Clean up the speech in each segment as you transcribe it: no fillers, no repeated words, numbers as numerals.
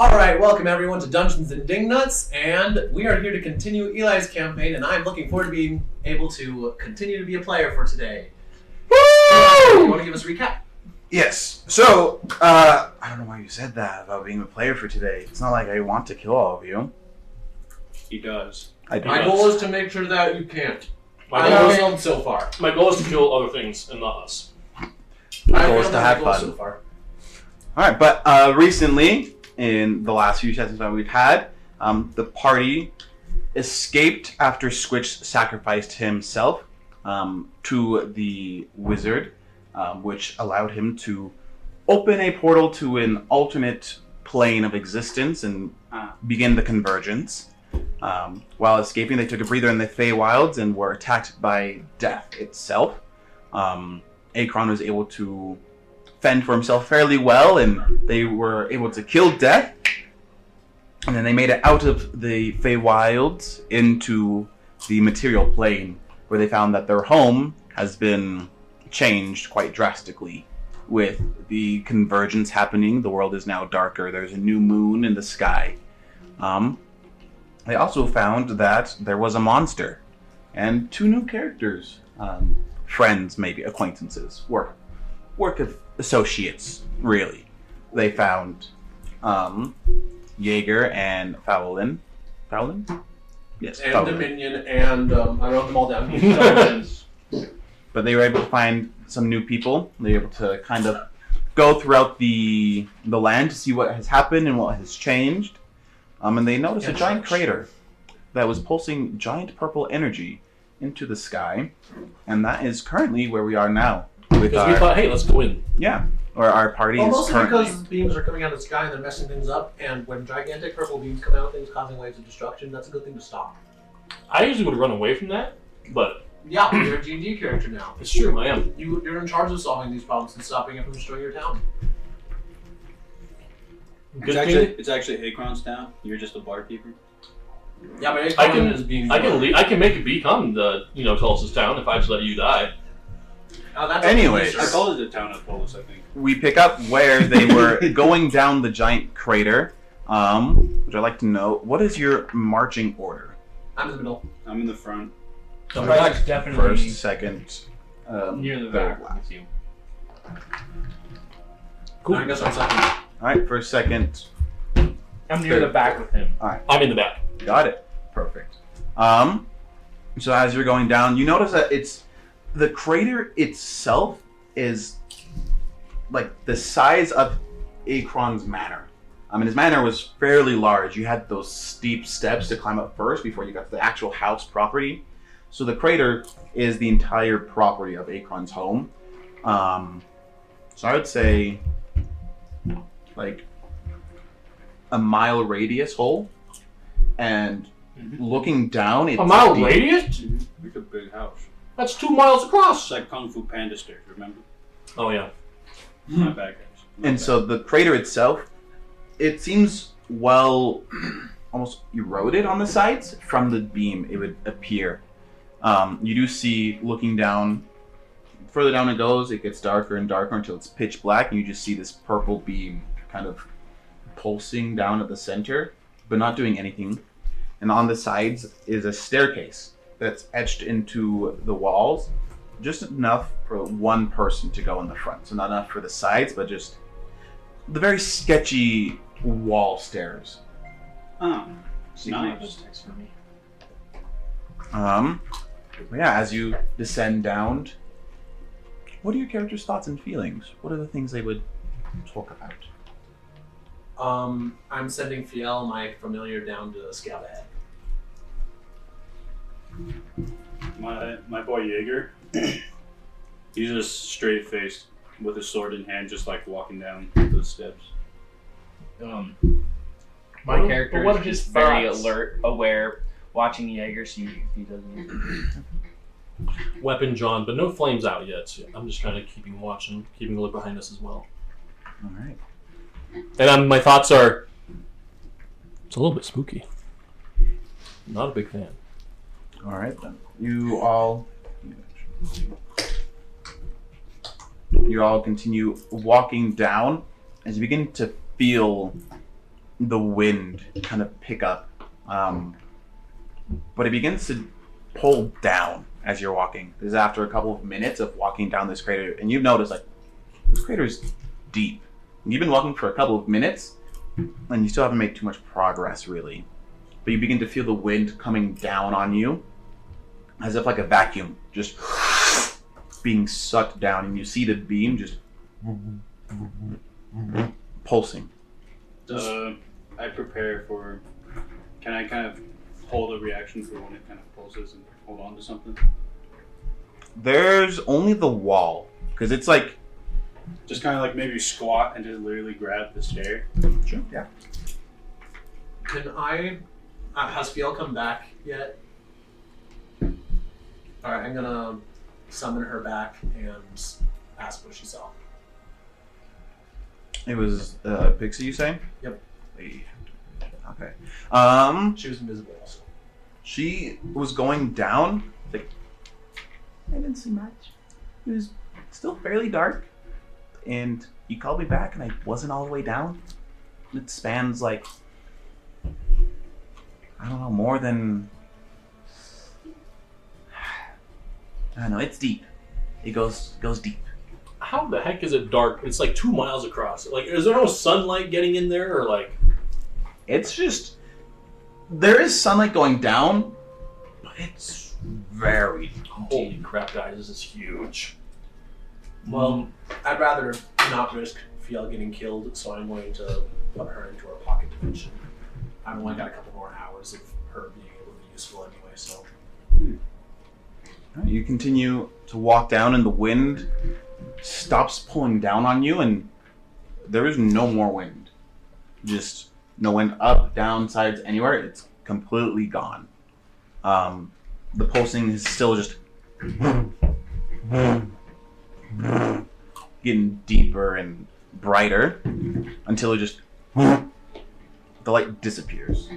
Alright, welcome everyone to Dungeons and Dingnuts, and we are here to continue Eli's campaign, and I'm looking forward to being able to continue to be a player for today. Woo! You want to give us a recap? Yes. So, I don't know why you said that about being a player for today. It's not like I want to kill all of you. He does. I do. My goal is to make sure that you can't. I failed so far. My goal is to kill other things and not us. My goal is to have fun. So far. Alright, but recently, in the last few sessions that we've had, the party escaped after Squitch sacrificed himself to the wizard, which allowed him to open a portal to an alternate plane of existence and begin the convergence. While escaping, they took a breather in the Feywilds and were attacked by death itself. Akron was able to fend for himself fairly well, and they were able to kill death. And then they made it out of the Feywilds into the material plane, where they found that their home has been changed quite drastically. With the convergence happening, the world is now darker. There's a new moon in the sky. They also found that there was a monster and two new characters, friends, maybe acquaintances, work of associates, really. They found Jaeger and Fowlin. Fowlin? Yes, And Fowlin. Dominion, and I wrote them all down. But they were able to find some new people. They were able to kind of go throughout the land to see what has happened and what has changed. And they noticed a giant crater that was pulsing giant purple energy into the sky. And that is currently where we are now. Because we thought, hey, let's go in. Yeah, or our party Well, is mostly currently... because beams are coming out of the sky and they're messing things up, and when gigantic purple beams come out, things causing waves of destruction, that's a good thing to stop. I usually would run away from that, but Yeah, you're a D&D character now. it's true, I am. You're in charge of solving these problems and stopping it from destroying your town. Good It's actually Akron's town. You're just a barkeeper. Yeah, but I can- is being. I can make it become the closest town if I just let you die. That's Anyways. I call it the town of Polis, I think. We pick up where they were going down the giant crater. Which I'd like to know, what is your marching order? I'm in the middle. I'm in the front. So Right, definitely First, second, near the third back last. with you. Cool. I guess I'm second. Alright, first, second. I'm near the back with him. I'm in the back. Got it. Perfect. So as you're going down, you notice that the crater itself is like the size of Akron's manor. I mean, his manor was fairly large. You had those steep steps to climb up first before you got to the actual house property. So the crater is the entire property of Akron's home. So I would say like a mile radius hole, and looking down, it's A mile deep. radius? It's a big house. That's 2 miles across. It's like Kung Fu Panda stairs, remember? Oh yeah. My bad, guys. My And bad. so the crater itself, it seems well, almost eroded on the sides. From the beam, it would appear. You do see, looking down, further down it goes, it gets darker and darker until it's pitch black, and you just see this purple beam kind of pulsing down at the center, but not doing anything. And on the sides is a staircase that's etched into the walls, just enough for one person to go in the front. So not enough for the sides, but just the very sketchy wall stairs. Oh, Nice. nice. For me. Yeah, as you descend down, what are your characters' thoughts and feelings? What are the things they would talk about? I'm sending Fiel, my familiar, down to scout ahead. My boy Jaeger, he's just straight faced with his sword in hand, just like walking down the steps. My But character what are is his just very thoughts? alert, aware, watching Jaeger, see if he doesn't. Weapon John, but no flames out yet. So I'm just kind of keeping a look behind us as well. All right. And my thoughts are, it's a little bit spooky. Not a big fan. All right, then. You all continue walking down as you begin to feel the wind kind of pick up, but it begins to pull down as you're walking. This is after a couple of minutes of walking down this crater, and you've noticed like this crater is deep. You've been walking for a couple of minutes, and you still haven't made too much progress, really. But you begin to feel the wind coming down on you, as if like a vacuum, just being sucked down, and you see the beam just pulsing. I prepare for. Can I kind of hold a reaction for when it kind of pulses and hold on to something? There's only the wall, because it's like. Just kind of like maybe squat and just literally grab the stair. Sure. Yeah. Can I? Has Fiel come back yet? All right, I'm gonna summon her back and ask what she saw. It was Pixie, you say? Yep. Okay. She was invisible also. She was going down. Like, I didn't see much. It was still fairly dark. And you called me back and I wasn't all the way down. It spans like, I don't know, more than, I don't know, it's deep. It goes deep. How the heck is it dark? It's like 2 miles across. Like, is there no sunlight getting in there, or like? It's just, there is sunlight going down, but it's very Holy crap, guys! This is huge. Well, I'd rather not risk Fiel getting killed, so I'm going to put her into her pocket dimension. I've only got a couple more hours of her being able to be useful anyway, so. You continue to walk down, and the wind stops pulling down on you, and there is no more wind. Just no wind up, down, sides, anywhere. It's completely gone. The pulsing is still just getting deeper and brighter until it just the light disappears.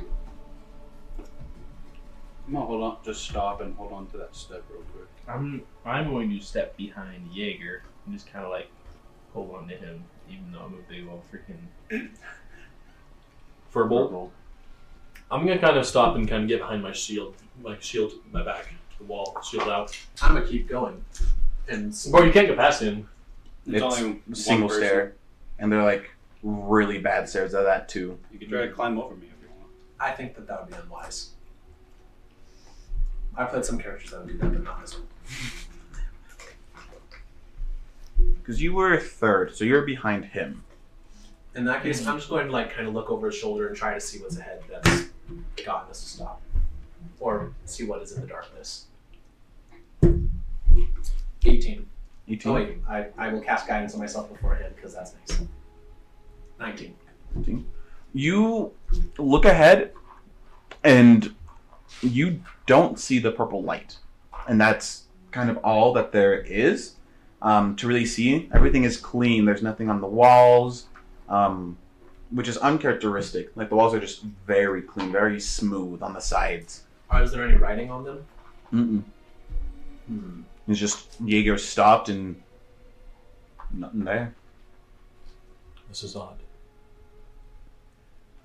I'm gonna hold on, just stop and hold on to that step real quick. I'm going to step behind Jaeger and just kind of like hold on to him, even though I'm a big old freaking Furbolt. I'm gonna kind of stop and kind of get behind my shield, my back, the wall, shield out. I'm gonna keep going. And Bro, you can't get past him. It's only a one single person. stair, and they're like really bad stairs at that too. You can try to climb over me if you want. I think that would be unwise. I've played some characters that would do that, but not this one. Because you were third, so you're behind him. In that case, I'm just going to like kind of look over his shoulder and try to see what's ahead that's gotten us to stop. Or see what is in the darkness. 18. 18. Oh wait, I will cast guidance on myself beforehand because that's nice. 19. 19. You look ahead, and you don't see the purple light. And that's kind of all that there is to really see. Everything is clean. There's nothing on the walls, which is uncharacteristic. Like, the walls are just very clean, very smooth on the sides. Is there any writing on them? Mm-mm. It's just Jaeger stopped and nothing there. This is odd.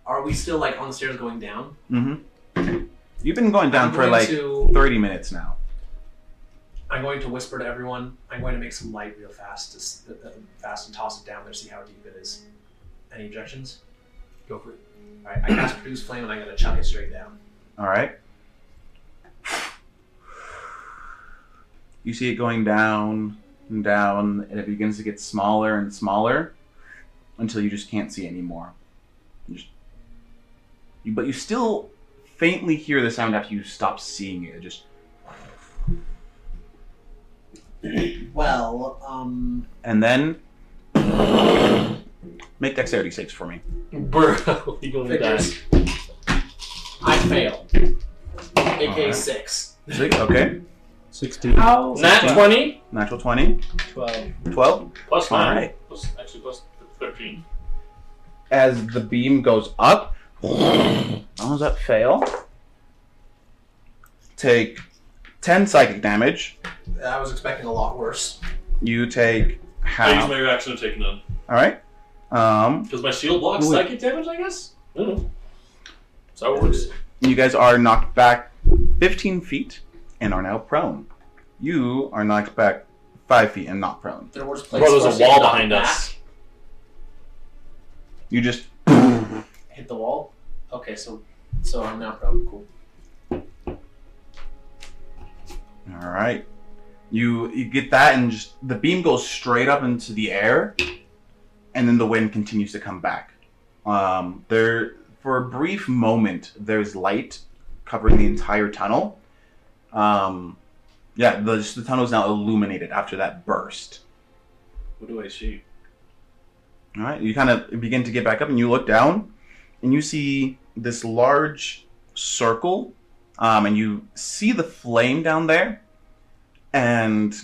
Are we still like on the stairs going down? Mm-hmm. You've been going down I'm for going like to- 30 minutes now. I'm going to whisper to everyone. I'm going to make some light real fast, fast and toss it down there, see how deep it is. Any objections? Go for it. All right, I cast Produce Flame and I'm going to chuck it straight down. All right. You see it going down and down, and it begins to get smaller and smaller until you just can't see anymore. But you still faintly hear the sound after you stop seeing it. It just. Well, And then make dexterity saves for me. Bro, you going to die. figures. I fail. AKA Alright. 6. 6, okay. 16. How? Nat 20 Natural 20. 12. 12. plus 9. Alright. Plus 13. As the beam goes up, how does that fail? Take 10 psychic damage. I was expecting a lot worse. You take I use half. my reaction to take none. All right. Because my shield blocks Wait. psychic damage, I guess? No. So it works. You guys are knocked back 15 feet and are now prone. You are knocked back 5 feet and not prone. There was Bro, there's a wall behind us. You just Hit the wall. Okay, so I'm now prone. Cool. all right. You get that, and just the beam goes straight up into the air, and then the wind continues to come back. There, for a brief moment, there's light covering the entire tunnel. The tunnel is now illuminated after that burst. What do I see? All right, you kind of begin to get back up, and you look down, and you see this large circle, and you see the flame down there. And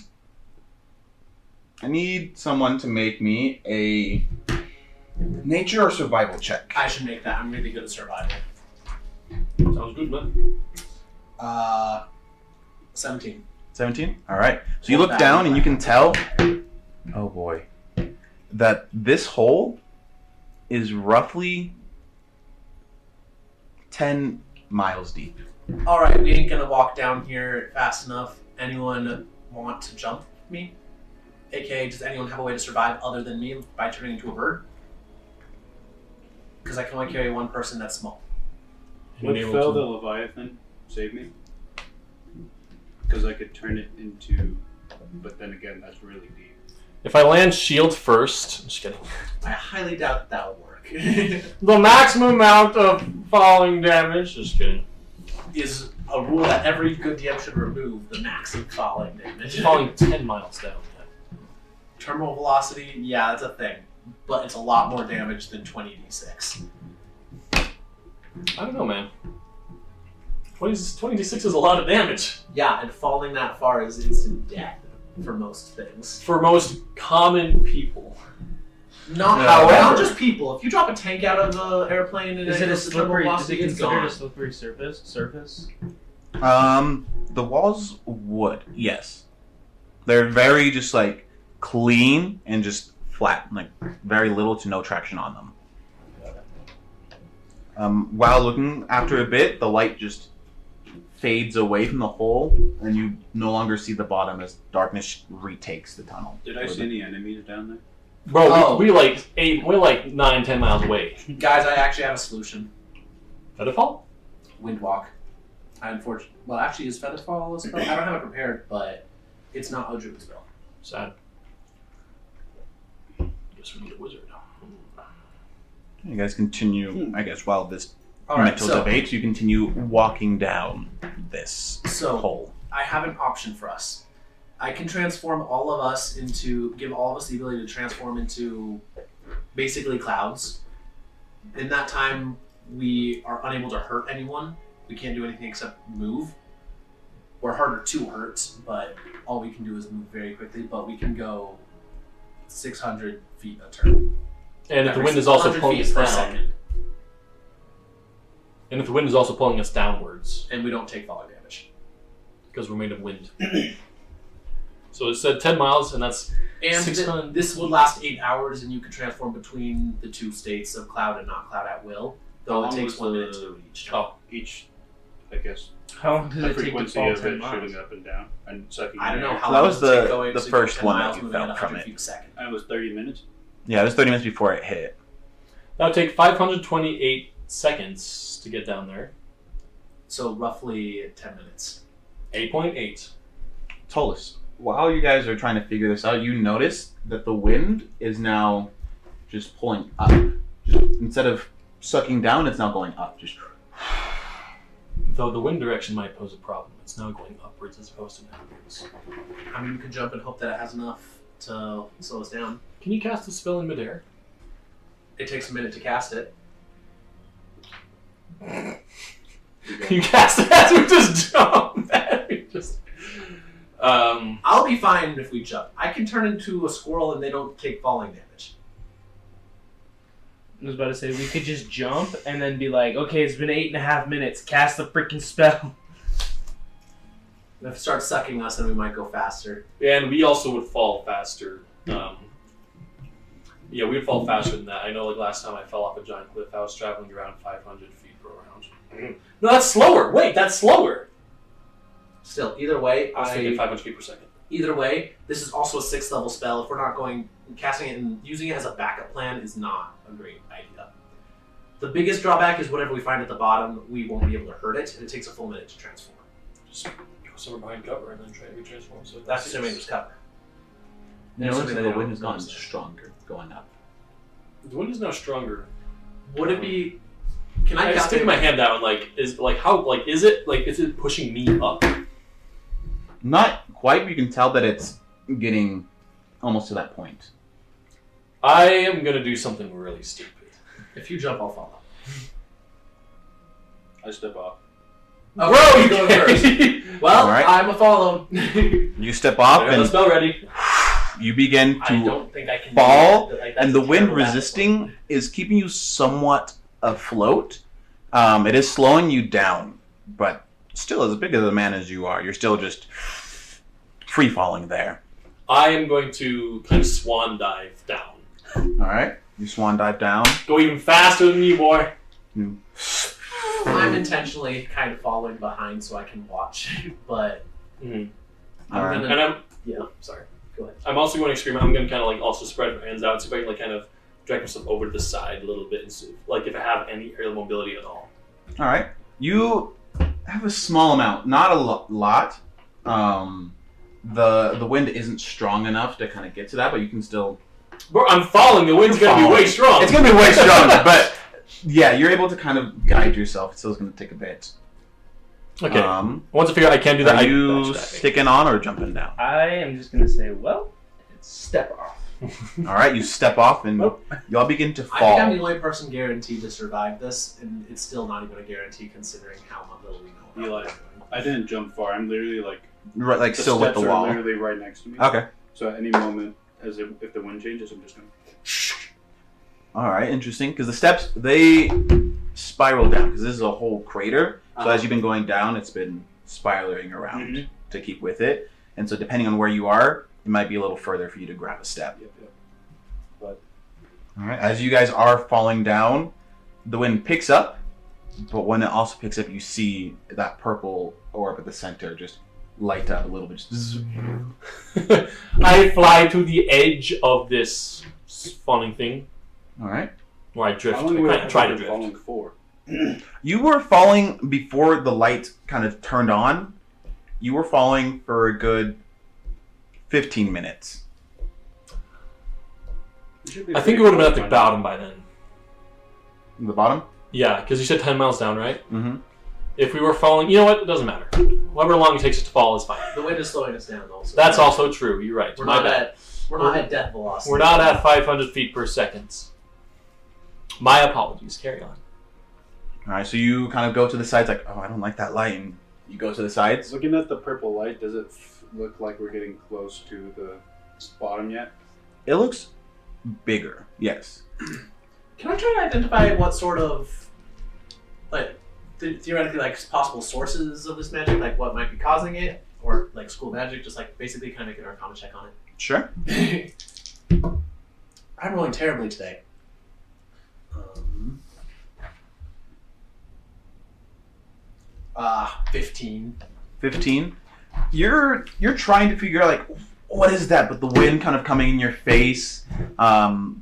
I need someone to make me a nature or survival check. I should make that. I'm really good at survival. Sounds good, man. 17. 17? All right. So you look down, and you can tell, oh boy, that this hole is roughly 10 miles deep. All right, we ain't gonna walk down here fast enough. Anyone want to jump me? AKA, does anyone have a way to survive other than me by turning into a bird? Because I can only carry one person that's small. Would Able Fel to- the Leviathan save me? Because I could turn it into, but then again, that's really deep. If I land shield first, I'm just kidding. I highly doubt that will work. The maximum amount of falling damage. Just kidding. Is a rule that every good DM should remove, the max of falling damage. It's falling 10 miles down. Terminal velocity, yeah, that's a thing. But it's a lot more damage than 20d6. I don't know, man. 20d6 is a lot of damage. Yeah, and falling that far is instant death for most things. For most common people. Not, However- not just people. If you drop a tank out of an airplane and Is it a the terminal slippery? Is velocity, it it's considered gone. a slippery surface? The walls would, yes. They're very just like clean and just flat, like very little to no traction on them. While looking, after a bit, the light just fades away from the hole, and you no longer see the bottom as darkness retakes the tunnel. Did I see any enemies down there? Bro, Oh. we're like 9-10 miles away. Guys, I actually have a solution. Featherfall? Windwalk. Well, actually, is Featherfall a spell? I don't have it prepared, but it's not a druid spell. Sad. Guess we need a wizard. You guys continue, I guess, while this All right, mental so debate, you continue walking down this hole. I have an option for us. I can transform all of us give all of us the ability to transform into basically clouds. In that time, we are unable to hurt anyone. We can't do anything except move. We're harder to hurt, but all we can do is move very quickly. But we can go 600 feet a turn. And if the wind is also 100 pulling feet us per down. second, And if the wind is also pulling us downwards, and we don't take falling damage. because we're made of wind. So it said 10 miles, and that's And 600 this will last 8 hours, and you can transform between the two states of cloud and not cloud at will. How Though it long takes was 1 the- minute to do each turn. Each, I guess, How long does the it take to frequency fall of 10 it miles? shooting up and down and sucking I don't know air. how So that long was does it take the going to first 10 one that miles you moving at felt from 100 it. feet a second. That was 30 minutes. Yeah, it was 30 minutes before it hit. that would take 528 seconds to get down there. So roughly 10 minutes. 8.8. Tolus, while you guys are trying to figure this out, you notice that the wind is now just pulling up. Instead of sucking down, it's now going up. Just Though the wind direction might pose a problem. It's now going upwards as opposed to downwards. I mean, you can jump and hope that it has enough to slow us down. Can you cast a spell in midair? It takes a minute to cast it. You cast it as we just jump. We just. I'll be fine if we jump. I can turn into a squirrel and they don't take falling damage. I was about to say, we could just jump and then be like, okay, it's been 8.5 minutes, cast the freaking spell. If it starts sucking us, then we might go faster. And we also would fall faster. Yeah, we'd fall faster than that. I know, like last time I fell off a giant cliff, I was traveling around 500 feet per round. No, that's slower. Wait, that's slower. Still, either way, I was thinking 500 feet per second. Either way, this is also a 6th level spell. If we're not going casting it and using it as a backup plan is not a great idea. The biggest drawback is whatever we find at the bottom, we won't be able to hurt it, and it takes a full minute to transform. Just go somewhere behind cover and then try to retransform. So That's assuming there's cover. You know, Assuming the they don't wind has gotten notice it. stronger going up. the wind is now stronger. Would it be? Can I I just stick calculate my hand out. Is it pushing me up? Not quite, but you can tell that it's getting almost to that point. I am gonna do something really stupid. If you jump, I'll follow. I step off. Oh, Bro, you go first. Well, Alright. I'm a follow. You step off I got the and spell ready. you begin I to don't think I can fall, do that. Like, that's and the a wind terrible backup resisting is keeping you somewhat afloat. It is slowing you down, but still, as big as a man as you are, you're still just free falling there. I am going to kind of swan dive down. All right, you swan dive down. Go even faster than me, boy. You I'm intentionally kind of following behind so I can watch, but Mm-hmm. I'm Alright. gonna. And I'm Yeah, sorry. Go ahead. I'm also going to scream. I'm going to kind of like also spread my hands out, see if I can like kind of drag myself over to the side a little bit, and see, like if I have any aerial mobility at all. all right? You have a small amount, not a lot. The wind isn't strong enough to kind of get to that, but you can still. Bro, I'm falling. The wind's going to be way strong. It's gonna be way stronger, but yeah, you're able to kind of guide yourself. It's still gonna take a bit. Okay. Once I figure out I can do that, Are I you should sticking on or jumping down? I am just gonna say, well, it's step off. All right, you step off and you all begin to I think I'm the fall. only person guaranteed to survive this, and it's still not even a guarantee considering how little we know. Eli, about I didn't jump far. I'm literally like Right, like the still with steps the are wall. literally right next to me. Okay. So at any moment, if the wind changes, I'm just gonna. All right, interesting. Because the steps they spiral down because this is a whole crater. So as you've been going down, it's been spiraling around Mhm. to keep with it. And so depending on where you are, it might be a little further for you to grab a step. Yep. All right. As you guys are falling down, the wind picks up, but when it also picks up, you see that purple orb at the center just light up a little bit. Just zzz. I fly to the edge of this falling thing, All right. where I drift. How long would I I try to have drift. falling for? You were falling before the light kind of turned on. You were falling for a good 15 minutes. I think it would have been at the bottom by then. The bottom? Yeah, because you said 10 miles down, right? Mm-hmm. If we were falling, you know what? It doesn't matter. However long it takes us to fall is fine. The wind is slowing us down, though. So That's also true. You're right. We're My not bad. at death velocity. We're not at 500 feet per second. My apologies. Carry on. All right, so you kind of go to the sides like, oh, I don't like that light, and you go to the sides. Looking at the purple light, does it look like we're getting close to the bottom yet? It looks bigger, yes. Can I try to identify what sort of, like, theoretically, like, possible sources of this magic, like what might be causing it, or like school magic, just like basically kind of make an Arcana check on Sure. it. I'm rolling terribly today. 15. 15. You're trying to figure out like what is that, but the wind kind of coming in your face,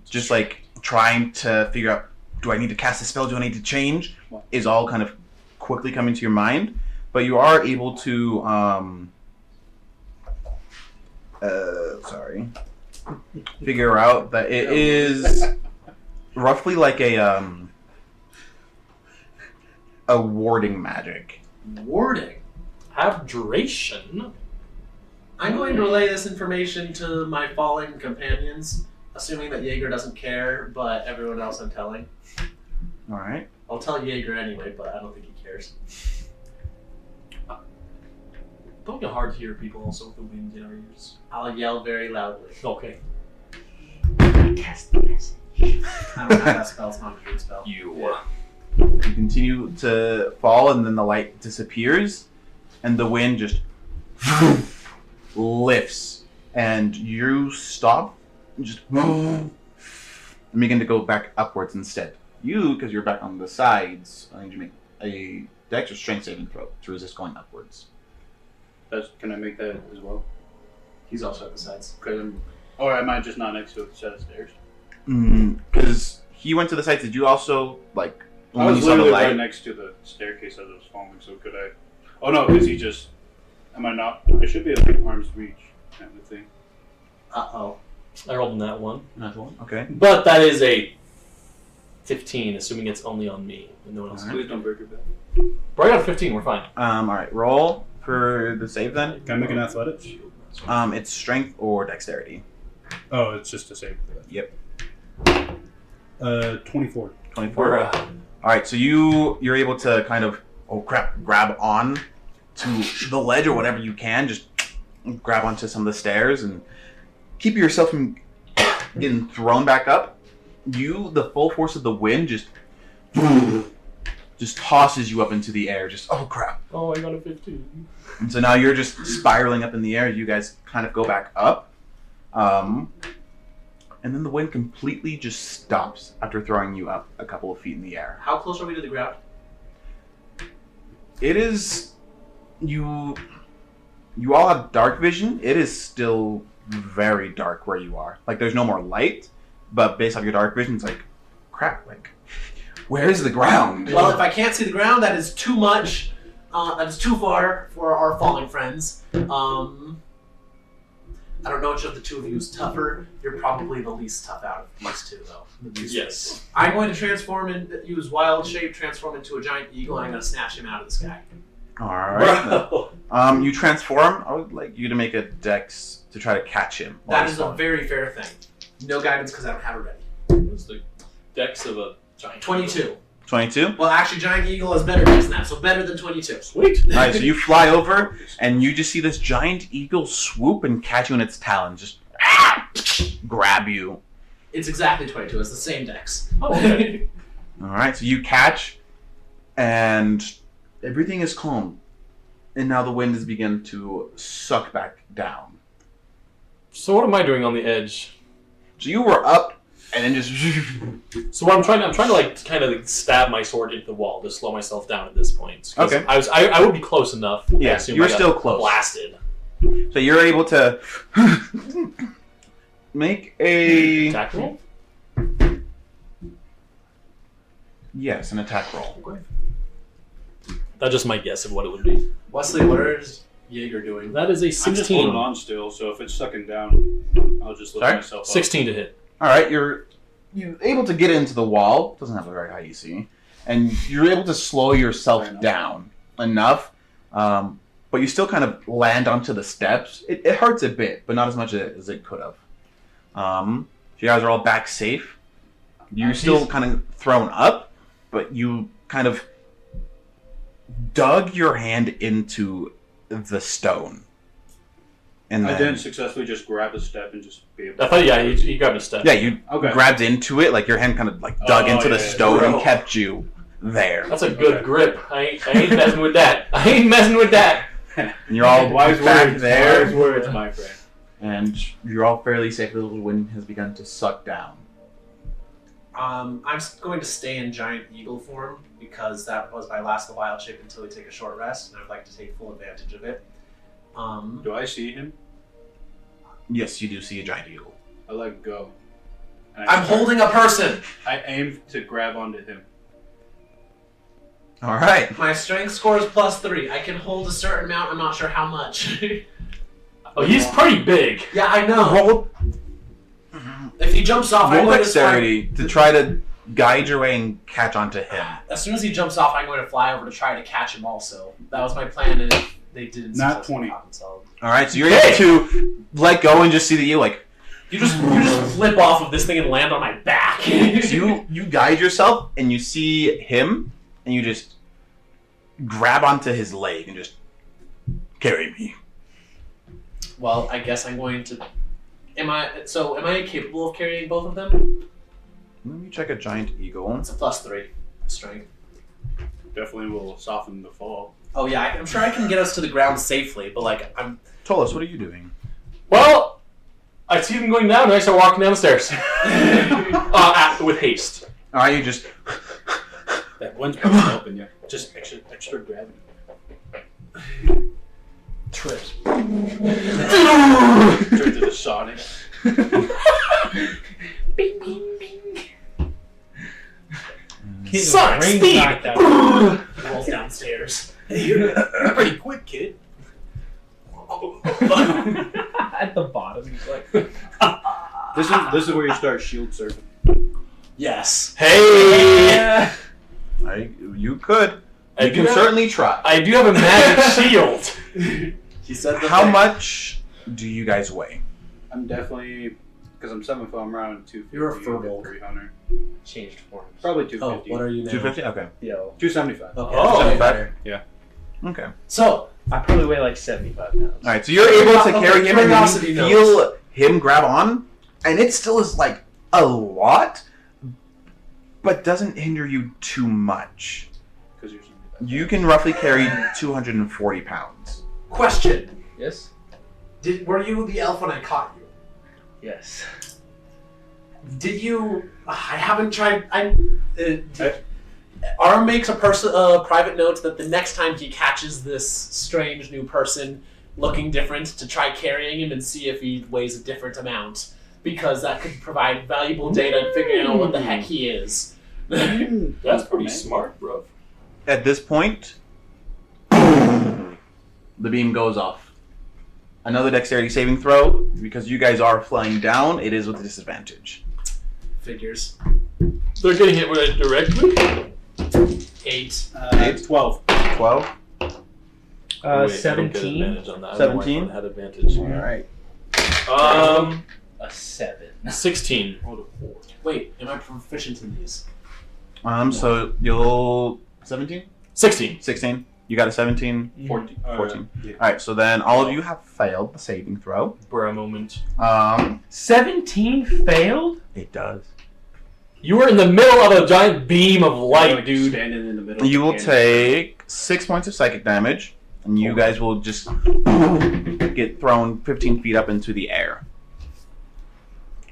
just like trying to figure out, do I need to cast a spell? Do I need to change? Is all kind of quickly coming to your mind, but you are able to figure out that it is roughly like a warding magic. Warding. Abjuration. I'm going to relay this information to my fallen companions, assuming that Jaeger doesn't care, but everyone else I'm telling. All right. I'll tell Jaeger anyway, but I don't think he cares. Don't get hard to hear people also with the wind in our ears. I'll yell very loudly. Okay. Cast the message. I don't have that spell, it's not a good spell. You. You continue to fall, and then the light disappears, and the wind just lifts, and you stop, and just and begin to go back upwards instead. You, because you're back on the sides, I need you to make a dex or strength saving throw to resist going upwards. Can I make that as well? He's also at the sides. Or am I just not next to a set of stairs? Because he went to the sides. Did you also, like, I when was you saw the literally light? right next to the staircase as I was falling, so could I... Oh no, because he just... Am I not... I should be at like arm's reach kind of thing. Uh-oh. I rolled in that one. Another one. Okay. But that is a 15, assuming it's only on me and no one else. Alright. Please don't break your back. But I got a 15, we're fine. Alright, roll for the save then. Can I make an athletics? It's strength or dexterity. Oh, it's just a save. Yep. 24. 24. Alright, so you're able to kind of, grab on to the ledge or whatever you can. Just grab onto some of the stairs and keep yourself from getting thrown back up. The full force of the wind just tosses you up into the air. Just, oh crap. Oh, I got a 15. And so now you're just spiraling up in the air. You guys kind of go back up. And then the wind completely just stops after throwing you up a couple of feet in the air. How close are we to the ground? It is... You all have dark vision. It is still very dark where you are. Like, there's no more light, but based off your dark vision, it's like, crap, like, where is the ground? Well, if I can't see the ground, that is too much. That is too far for our falling friends. I don't know which of the two of you is tougher. You're probably the least tough out of these two, though. Yes. I'm going to use wild shape, transform into a giant eagle, and I'm going to snatch him out of the sky. Alright. Bro. You transform. I would like you to make a dex to try to catch him. That is a very fair thing. No guidance because I don't have it ready. What's the dex of a giant? 22. 22? Well, actually, giant eagle is better than that, so better than 22. Sweet. Alright, so you fly over, and you just see this giant eagle swoop and catch you in its talons. Just grab you. It's exactly 22. It's the same dex. Oh, okay. Alright, so you catch, and everything is calm. And now the wind has begun to suck back down. So what am I doing on the edge? So you were up, and then just... So what I'm trying to like kind of stab my sword into the wall to slow myself down at this point. 'Cause Okay. I would be close enough. I Yeah, assume you were I got still close. Blasted. So you're able to make a... Attack roll? Yes, an attack roll. That's just my guess of what it would be. Wesley, what is Jaeger doing? That is a I'm just holding 16. on still, so if it's sucking down, I'll just lift Sorry? myself up. 16 to hit. Alright, you're able to get into the wall. Doesn't have a very high EC. And you're able to slow yourself down enough. But you still kind of land onto the steps. It hurts a bit, but not as much as it could have. So you guys are all back safe. You're still kind of thrown up, but you kind of dug your hand into the stone. And I then, didn't successfully just grab a step and just be able I thought, yeah, you grabbed a step. yeah, you Okay. grabbed into it, like your hand kind of like dug into the yeah, stone bro. and kept you there. That's a good Okay. grip. I ain't messing with that. I ain't messing with that. And you're all wise back words, there, wise words, my friend. and you're all fairly safe. The little wind has begun to suck down. I'm going to stay in giant eagle form because that was my last of the wild shape until we take a short rest, and I'd like to take full advantage of it. Do I see him? Yes, you do see a giant eagle. I let go. And I'm holding a person! I aim to grab onto him. All right. My strength score is +3. I can hold a certain amount, I'm not sure how much. Oh, he's pretty big. Yeah, I know. Roll, If he jumps off, I'm roll going to dexterity to try to guide your way and catch onto him. As soon as he jumps off, I'm going to fly over to try to catch him also. That was my plan, and if they didn't Not successfully 20. problem solve. All right, so you're able to let go and just see that you like You just flip off of this thing and land on my back. so you guide yourself and you see him and you just grab onto his leg and just carry me. Well, I guess I'm going to... Am I capable of carrying both of them? Let me check a giant eagle. It's a +3 strength. Definitely will soften the fall. Oh yeah, I'm sure I can get us to the ground safely, but like, Tolos, what are you doing? Well, I see them going down, and I start walking down the stairs. With haste. Alright, you just... That one's probably open, yeah. Just extra gravity. Trips. Turns into Sonic. Bing, bing, bing. Sonic Ring speed! knocked out. Rolls downstairs. Hey, you're pretty quick, kid. At the bottom, he's like, This is where you start shield surfing. Yes. Hey! You could. I You do can have- certainly try. I do have a magic shield. He said the How thing. much do you guys weigh? I'm definitely, because I'm 7 foot, I'm around 250. You're a furball. 300. changed forms. Probably Oh, 250. what are you now? 250? Okay. Yo. 275. Okay. Oh, way okay. better. Okay. So, I probably weigh like 75 pounds. Alright, so you're able to Okay, carry him and curiosity you notes. feel him grab on, and it still is like a lot, but doesn't hinder you too much. Because you're You can roughly carry 240 pounds. question. Yes? Were you the elf when I caught you? Yes. Did you... I haven't tried... Arm makes a private note that the next time he catches this strange new person looking different to try carrying him and see if he weighs a different amount. Because that could provide valuable data in figuring out what the heck he is. That's pretty smart, bro. At this point, the beam goes off. Another dexterity saving throw. Because you guys are flying down, it is with a disadvantage. Figures. They're getting hit with it directly? 8. 12. 12? Wait, I don't get 17. advantage on that. I don't know why I 17? had advantage. Alright. A 7. 16. Wait, am I proficient in these? So you'll... 17? 16. 16. You got a 17? 14. 14. Yeah. Alright, so then all of you have failed the saving throw. For a moment. 17 failed? It does. You were in the middle of a giant beam of light, Like dude. Standing in the middle. You will of the take 6 points of psychic damage, and you guys will just get thrown 15 feet up into the air.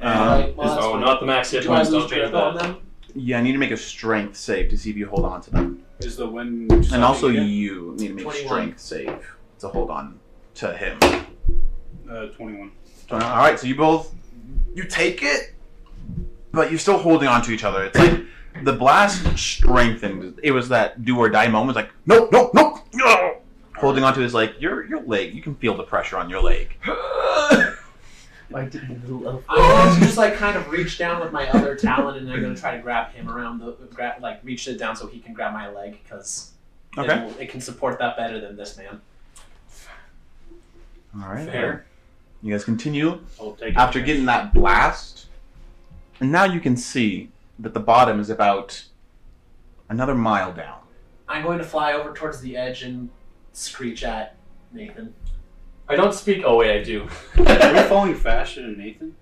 Right, well, that's Oh, fine. not the max hit Do I points. lose Don't change grip on that. them? Yeah, I need to make a strength save to see if you hold on to them. Is the wind. And also again? you need to make a 21. strength save to hold on to him. 21. Alright, so you take it, but you're still holding on to each other. It's like the blast strengthened. It was that do or die moment. It's like, nope, nope, nope, no. Holding on to his like your leg. You can feel the pressure on your leg. I didn't love I'm going to just like kind of reach down with my other talon, and I'm going to try to grab him around reach it down so he can grab my leg because Okay. it can support that better than this man. Alright. Fair. You guys continue. I'll take it. After getting that blast, and now you can see that the bottom is about another mile down. I'm going to fly over towards the edge and screech at Nathan. I don't speak. Oh, wait, I do. Are we falling faster than Nathan?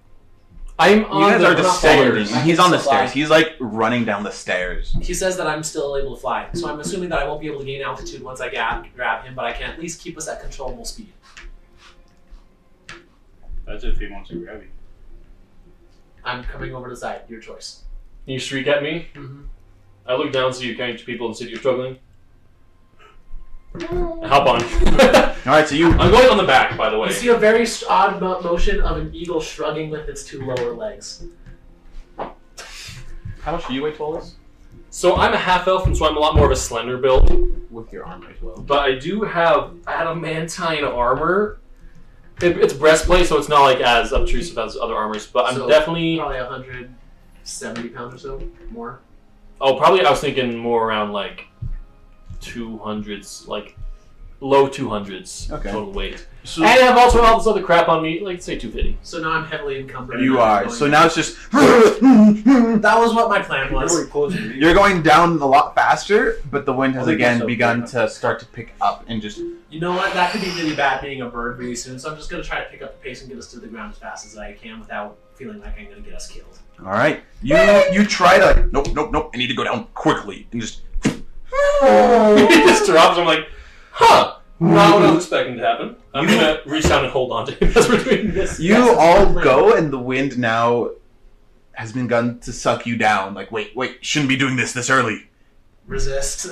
I'm You on guys the are descending, stairs. and he's on the stairs. He's like running down the stairs. He says that I'm still able to fly, so I'm assuming that I won't be able to gain altitude once I grab him, but I can at least keep us at controllable speed. That's if he wants to grab you. I'm coming over to the side. Your choice. You shriek at me. Mm-hmm. I look down, see you carrying two people, and see you're struggling. I hop on. Alright, so you I'm going on the back, by the way. You see a very odd motion of an eagle shrugging with its two lower legs. how much do you weigh, Tolas? So I'm a half elf, and so I'm a lot more of a slender build. With your armor as well. But I do have adamantine armor. It's breastplate, so it's not like as obtrusive as other armors. But I'm So, definitely. Probably 170 pounds or so more. Oh, probably I was thinking more around like 200s, like low 200s Okay. total weight. So And I have also all this other crap on me, like say 250. So now I'm heavily encumbered. you and I'm are. going So down. now it's just That was what my plan was. Really close to me. you're going down a lot faster, but the wind has I think again that's begun okay. to start to pick up and just You know what? That could be really bad being a bird really soon, so I'm just going to try to pick up the pace and get us to the ground as fast as I can without feeling like I'm going to get us killed. all right. You try to like, nope. I need to go down quickly and just He just drops. I'm like, huh? Not what I was expecting to happen. I'm gonna reach down and hold on to him as we're doing this. You all go, and the wind now has begun to suck you down. Like, wait, shouldn't be doing this early. Resist.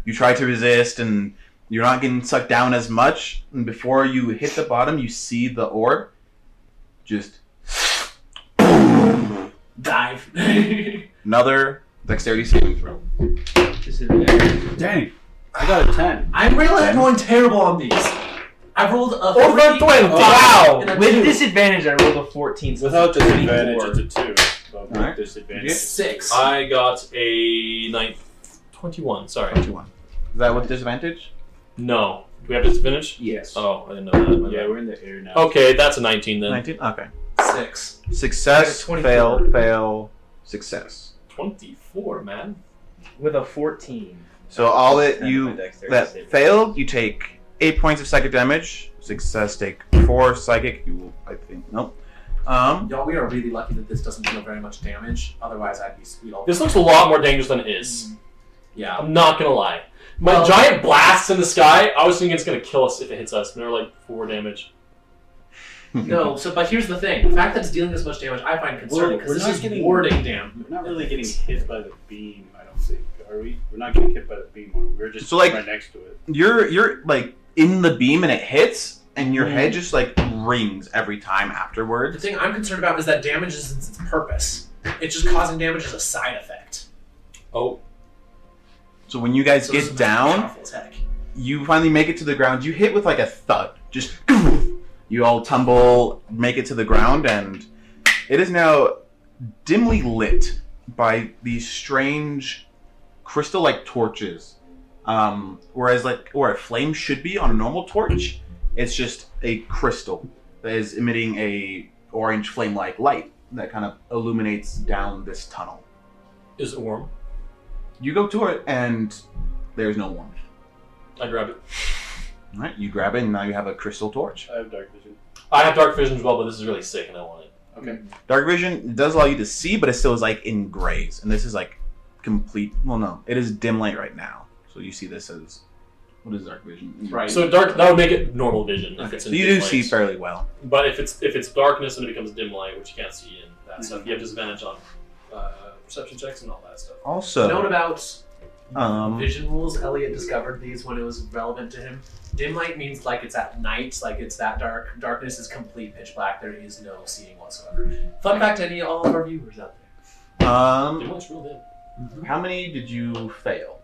You try to resist, and you're not getting sucked down as much. And before you hit the bottom, you see the orb just Dive. another dexterity saving throw. Dang. I got a 10. I'm really going terrible on these. I rolled a Over 3, 20. Wow! and a With 2. disadvantage, I rolled a 14. So Without it's a disadvantage, 24. it's a 2. But with Alright. disadvantage, 6. I got a 21. Sorry. 21. Is that with disadvantage? No. Do we have disadvantage? Yes. Oh, I didn't know that. My yeah, bad. we're in the air now. Okay, that's a 19 then. 19? Okay. 6. Success, I got a 24. fail, success. 24, man. With a 14. So all And my that dexterity saving. failed, you take 8 points of psychic damage. Success, take 4 psychic. You will, I think, nope. Y'all, we are really lucky that this doesn't deal very much damage. Otherwise, I'd be sweet all. This looks a lot more dangerous than it is. Yeah. I'm not gonna lie. My Well- giant blasts in the sky, I was thinking it's gonna kill us if it hits us. And they're like 4 damage. No, but here's the thing. The fact that it's dealing this much damage, I find concerning, because We're this not is getting- warding damage. We're not really getting hit by the beam, I don't think. Are we? We're not getting hit by the beam. We're just So, like- right next to it. You're like in the beam and it hits, and your head just like rings every time The afterwards. thing I'm concerned about is that damage isn't its purpose. It's just causing damage as a side effect. Oh. So when you guys So this get is down, powerful as heck. you finally make it to the ground. You hit with like a thud. Just you all tumble, make it to the ground, and it is now dimly lit by these strange crystal-like torches. Whereas like where a flame should be on a normal torch, it's just a crystal that is emitting a orange flame-like light that kind of illuminates down this tunnel. Is it warm? You go to it, and there's no warmth. I grab it. All right, you grab it, and now you have a crystal torch. I have dark vision. I have dark vision as well, but this is really sick and I want it. Okay. Dark vision does allow you to see, but it still is like in grays, and this is like complete. Well, no, it is dim light right now, so you see this as what is dark vision? Right. So dark, that would make it normal vision if Okay. it's So in you dim do see lights. fairly well. But if it's darkness and it becomes dim light, which you can't see in that stuff, you have disadvantage on perception checks and all that stuff. Also, Note about vision rules. Elliot discovered these when it was relevant to him. Dim light means like it's at night, like it's that dark. Darkness is complete pitch black. There is no seeing whatsoever. Fun fact to all of our viewers out there. Dim light's real dim. how many did you fail?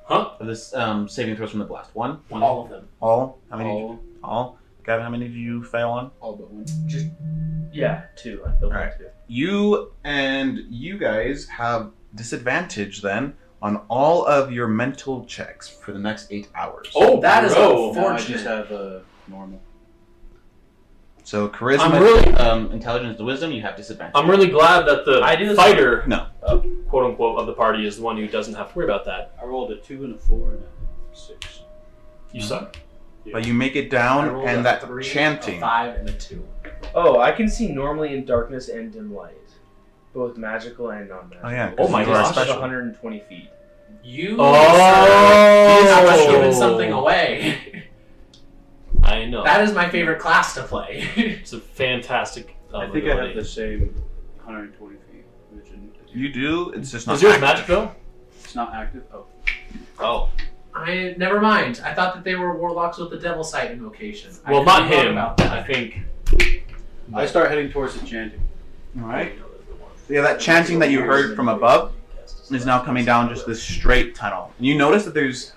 Huh? Of this saving throws from the blast. One. All of them. All. How many? Did you, all. Gavin, how many did you fail on? All but one. Yeah, 2. I feel Alright. like 2. You guys have disadvantage then on all of your mental checks for the next 8 hours. Oh, That is bro. No, I unfortunate. just have a normal. So charisma, I'm really- intelligence, and wisdom, you have disadvantage. I'm really glad that the I do this- fighter, No. quote unquote, of the party is the one who doesn't have to worry about that. I rolled a 2 and a 4 and a 6. You suck. Yeah. But you make it I down, rolled and a that 3, chanting. a 5, and a 2. Oh, I can see normally in darkness and dim light. Both magical and non-magical. Oh, yeah, Oh my You are gosh. special 120 feet. You Oh! sir, have given something away. I know. That is my favorite class to play. It's a fantastic. I think I have ability. the same 120 feet vision. You do. It's just not. Is yours active. magic though? It's not active. Oh. Oh. I never mind. I thought that they were warlocks with the devil sight invocation. I Well, could not be wrong him. About that. I think. I start heading towards the chanting. All right. So yeah, that chanting that you heard from above is now coming down just this straight tunnel. And you notice that there's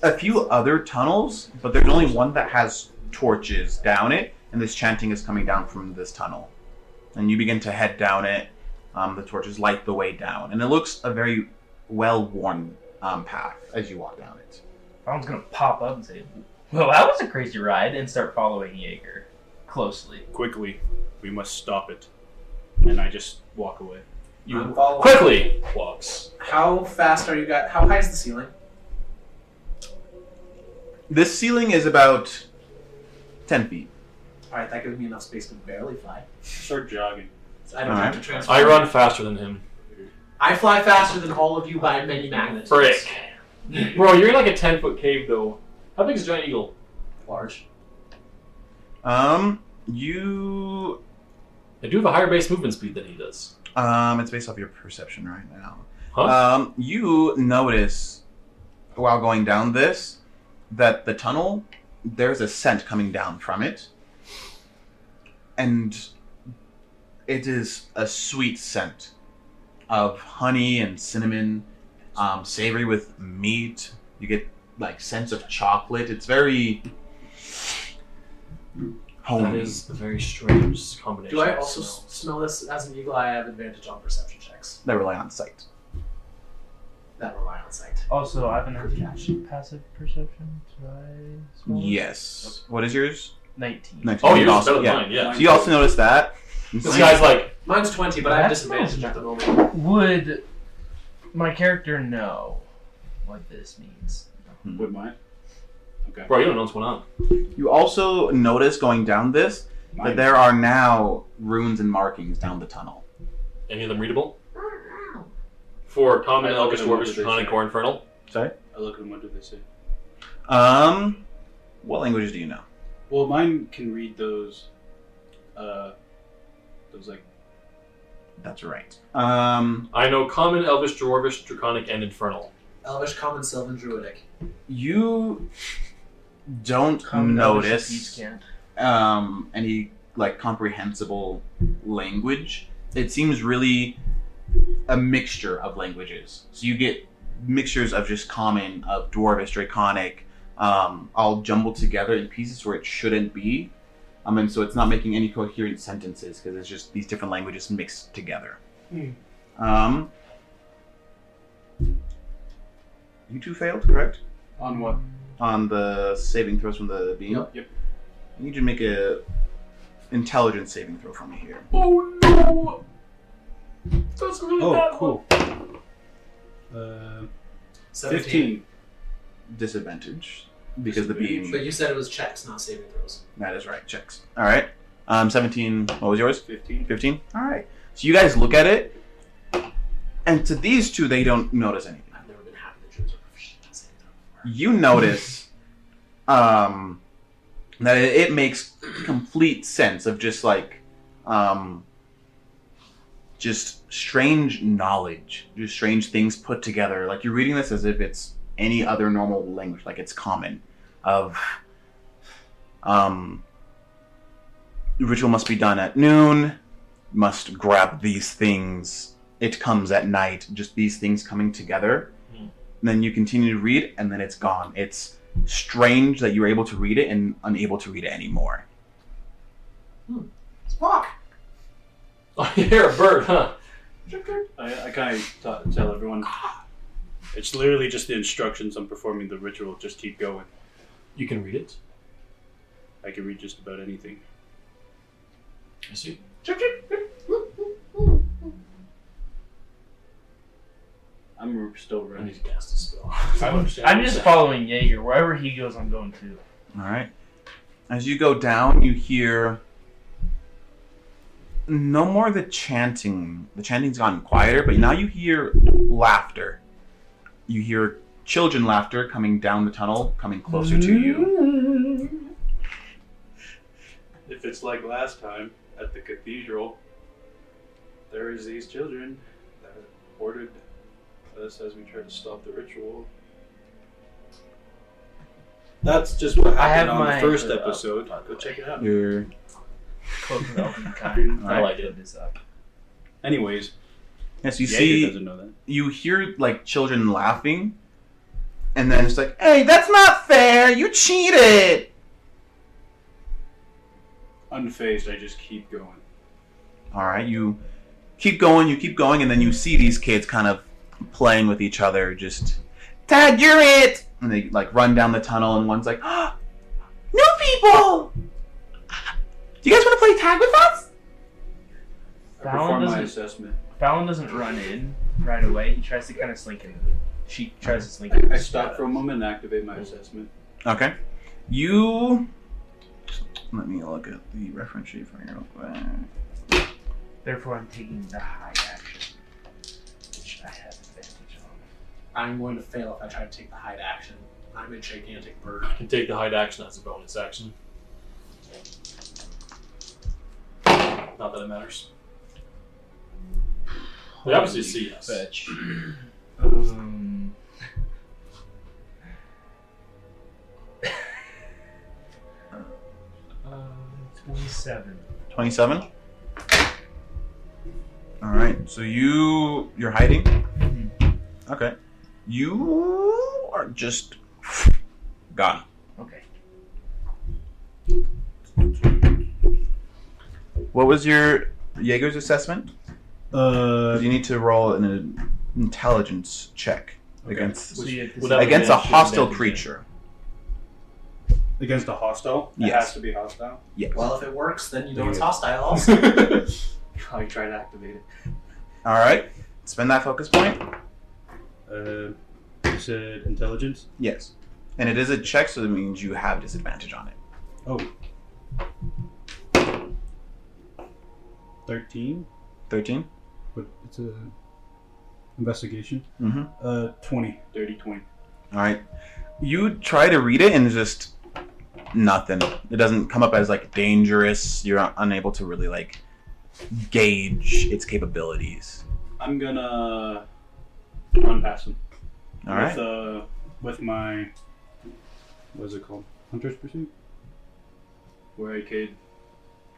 a few other tunnels, but there's only one that has torches down it, and this chanting is coming down from this tunnel. And you begin to head down it. The torches light the way down, and it looks a very well-worn path as you walk down it. Foun's gonna pop up and say, "Well, that was a crazy ride," and start following Jaeger closely. Quickly, we must stop it. And I just walk away. I'm following. Quickly walks. How fast are you guys? How high is the ceiling? This ceiling is about 10 feet. All right, that gives me enough space to barely fly. Start jogging. So I don't All have right. to transform. I run faster than him. I fly faster than all of you by many magnitudes. Frick. Bro, you're in like a 10-foot cave though. How big is a giant eagle? Large. You. I do have a higher base movement speed than he does. It's based off your perception right now. Huh? You notice while going down this that the tunnel, there's a scent coming down from it, and it is a sweet scent of honey and cinnamon, savory with meat. You get like sense of chocolate. It's very homey. That is a very strange combination. Do I of also smells. smell this as an eagle? I have advantage on perception checks They rely on sight. that rely on sight. Also, I have an passive perception. Do I smell it? Yes. What is yours? 19. 19. Oh, You yours is also- better than yeah. mine, yeah. So you also notice that. This guy's like, Mine's 20, but I have That smells disadvantage at the moment. Would my character know what this means? Would mine? Okay. bro, you don't know what's going on. You also notice going down this that Mine. there are now runes and markings down the tunnel. Any of them readable? For common, I look elvish, at them, what dwarvish, do they draconic, say? or infernal? Sorry? I look at them. What do they say? What languages do you know? Well, mine can read those like. That's right. I know common, elvish, dwarvish, draconic, and infernal. Elvish, Common, Sylvan, Druidic. You don't Common notice Elvish can't. any like comprehensible language. It seems really a mixture of languages. So you get mixtures of just common, of dwarvish, draconic, all jumbled together in pieces where it shouldn't be. And so it's not making any coherent sentences because it's just these different languages mixed together. You two failed, correct? On what? On the saving throws from the beam. Yep. I need you to make a intelligence saving throw for me here. Oh no! That's really bad. Oh, cool. 15. Disadvantage because the beam. But you said it was checks, not saving throws. That is right. Checks. All right. 17. What was yours? 15. 15. All right. So you guys look at it, and to these two, they don't notice anything. I've never been happy that Druids are proficient at saving throws. You notice that it makes complete sense of just like just strange knowledge, just strange things put together. Like you're reading this as if it's any other normal language, like it's common. Of ritual must be done at noon, must grab these things. It comes at night, just these things coming together. And then you continue to read, and then it's gone. It's strange that you're able to read it and unable to read it anymore. Squawk! Oh, you hear a bird, huh? I kind of tell everyone. It's literally just the instructions on performing the ritual. Just keep going. You can read it. I can read just about anything. I see. I'm still I ready. need to cast a spell. I'm just following Jaeger. Wherever he goes, I'm going to. All right. As you go down, you hear no more the chanting. The chanting's gotten quieter, but now you hear laughter. You hear children laughter coming down the tunnel, coming closer to you. If it's like last time at the cathedral, there is these children that ordered us as we try to stop the ritual. That's just what I happened have on my- the first episode. Go check it out. You're Cloak of Elven Kind. I like it. This up. Anyways, yes, you Jaeger see, doesn't know that. you hear like children laughing, and then it's like, "Hey, that's not fair! You cheated!" Unfazed, I just keep going. All right, you keep going, and then you see these kids kind of playing with each other. Just, Dad, you're it! And they like run down the tunnel, and one's like, oh, "New people! Do you guys want to play tag with us?" I Fallon perform my doesn't- assessment. Fallon doesn't run in right away. He tries to kind of slink in. She tries to slink in. I stop for a moment and activate my assessment. Okay, you. Let me look at the reference sheet for you real quick. Therefore, I'm taking the high action, which I have advantage on. I'm going to fail if I try to take the hide action. I'm a gigantic bird. I can take the hide action as a bonus action. Not that it matters. They obviously see us. Fetch. 27. 27. All right. So you're hiding. Okay. You are just gone. Okay. What was your Jaeger's assessment? You need to roll an intelligence check against So you have to Would say- that against a advantage hostile advantage, creature. Against a hostile? It Yes. has to be hostile. Yes. Well, if it works, then you know There it's you go. hostile also. Probably try to activate it. All right. Spend that focus point. You said intelligence? Yes. And it is a check, so that means you have disadvantage on it. Oh. 13? 13. But it's a investigation. Mm-hmm. 20. Dirty 20. All right. You try to read it and just nothing. It doesn't come up as like dangerous. You're unable to really like gauge its capabilities. I'm gonna run past him. All right. With my, what is it called? Hunter's Pursuit? Where I could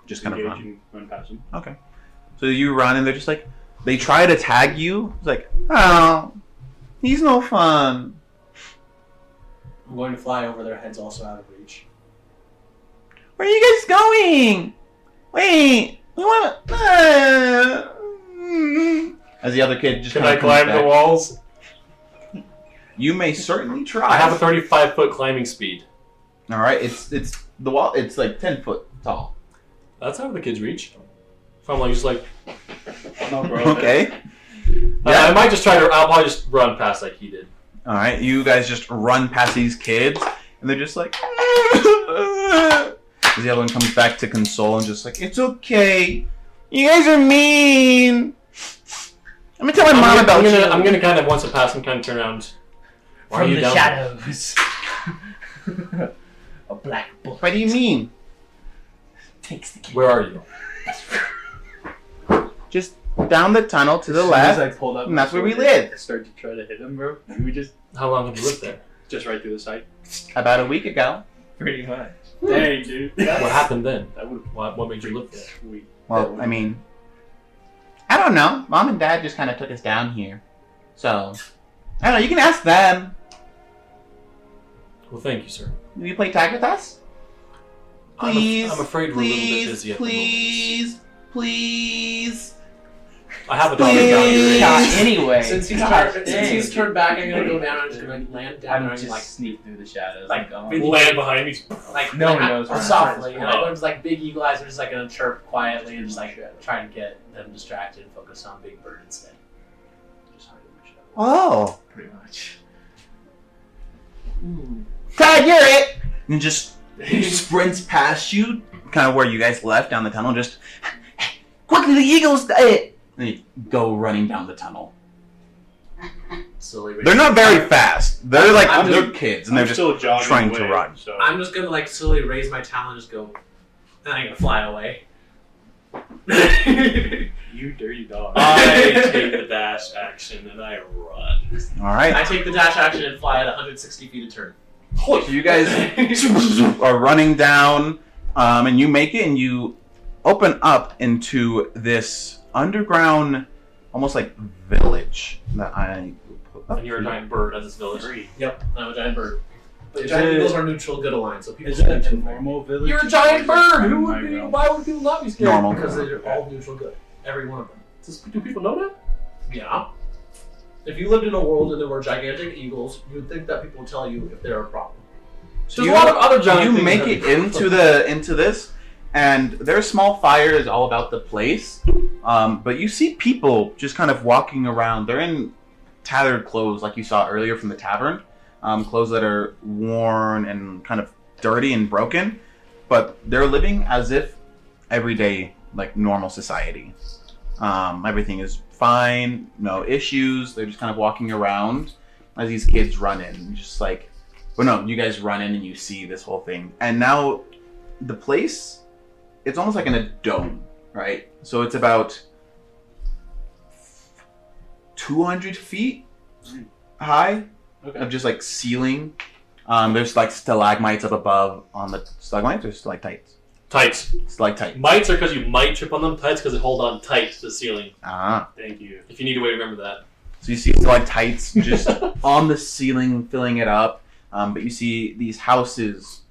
Just kind of engage run. and run past him. Okay. So you run and they're just like, they try to tag you. It's like, oh, he's no fun. I'm going to fly over their heads, also out of reach. Where are you guys going? Wait, we want to. As the other kid just Can kinda I comes climb back. the walls? You may certainly try. I have a 35-foot climbing speed. All right, it's the wall. It's like 10 foot tall. That's out of the kid's reach. If I'm like just like, No, bro. Okay. I might just try to. I'll probably just run past like he did. All right, you guys just run past these kids, and they're just like. As the other one comes back to console and just like, it's okay. You guys are mean. I'm gonna tell my mom about you. I'm gonna kind of once it pass him, kind of turn around. Why are From you the down? shadows. A black bolt What do you mean? takes the kid. Where are you? Just down the tunnel to the As left. soon as I pulled up and that's my where we sword, live. I started to try to hit him, bro. We would just How long have you lived there? Just right through the side. About a week ago. Pretty much. Dang, dude. What happened then? That would What made you live there? sweet. Well, I mean, I don't know. Mom and Dad just kind of took us down here. So, I don't know. You can ask them. Well, thank you, sir. Will you play tag with us? Please. I'm afraid we're a little bit busy at the moment. Please. I have a dog Please. down here. Yeah, anyway. Since he's, God since dang. he's turned back, I'm gonna go down. I'm just gonna land down. I'm and I'm just like, sneak through the shadows. like, oh. big- Land behind me. No one knows where I'm softly. from. You know, everyone's like big eagle eyes are just like gonna chirp quietly and just like try to get them distracted and focus on Big Bird instead. Just hide in the shadow. Oh. Pretty much. Tag, you're it! And just he sprints past you, kind of where you guys left down the tunnel. Just quickly, the eagles! And you go running down the tunnel. Slowly. They're not very fast. They're like I'm they're just- kids, and they're I'm just still jogging trying to away, run. So. I'm just gonna like slowly raise my talon and just go, and I'm gonna fly away. You dirty dog. I take the dash action and I run. All right. I take the dash action and fly at 160 feet a turn. So you guys are running down, and you make it, and you open up into this underground, almost like village that I put up. And you're a giant bird at this village. Yep, I'm a giant bird. But Is giant it- eagles are neutral good alliance, so people Is it stand a too far. normal village? You're a giant bird! Who My would be, realm. why would people not be scared? Normal. Because they're all neutral good. Every one of them. Do people know that? Yeah. If you lived in a world and there were gigantic eagles, you would think that people would tell you if they're a problem. So There's a lot of other giant you things make that- it into this, and their small fire is all about the place. But you see people just kind of walking around. They're in tattered clothes, like you saw earlier from the tavern. Clothes that are worn and kind of dirty and broken, but they're living as if everyday, like normal society. Everything is fine, no issues. They're just kind of walking around, as these kids run in, just like, well, no, you guys run in and you see this whole thing, and now the place, it's almost like in a dome, right? So it's about 200 feet high Okay. of just like ceiling. There's like stalagmites up above on the stalagmites or stalactites. Tights. Stalactite. Mites are because you might trip on them. Tights because they hold on tight to the ceiling. Ah. Thank you. If you need a way to remember that. So you see stalactites just on the ceiling, filling it up. But you see these houses,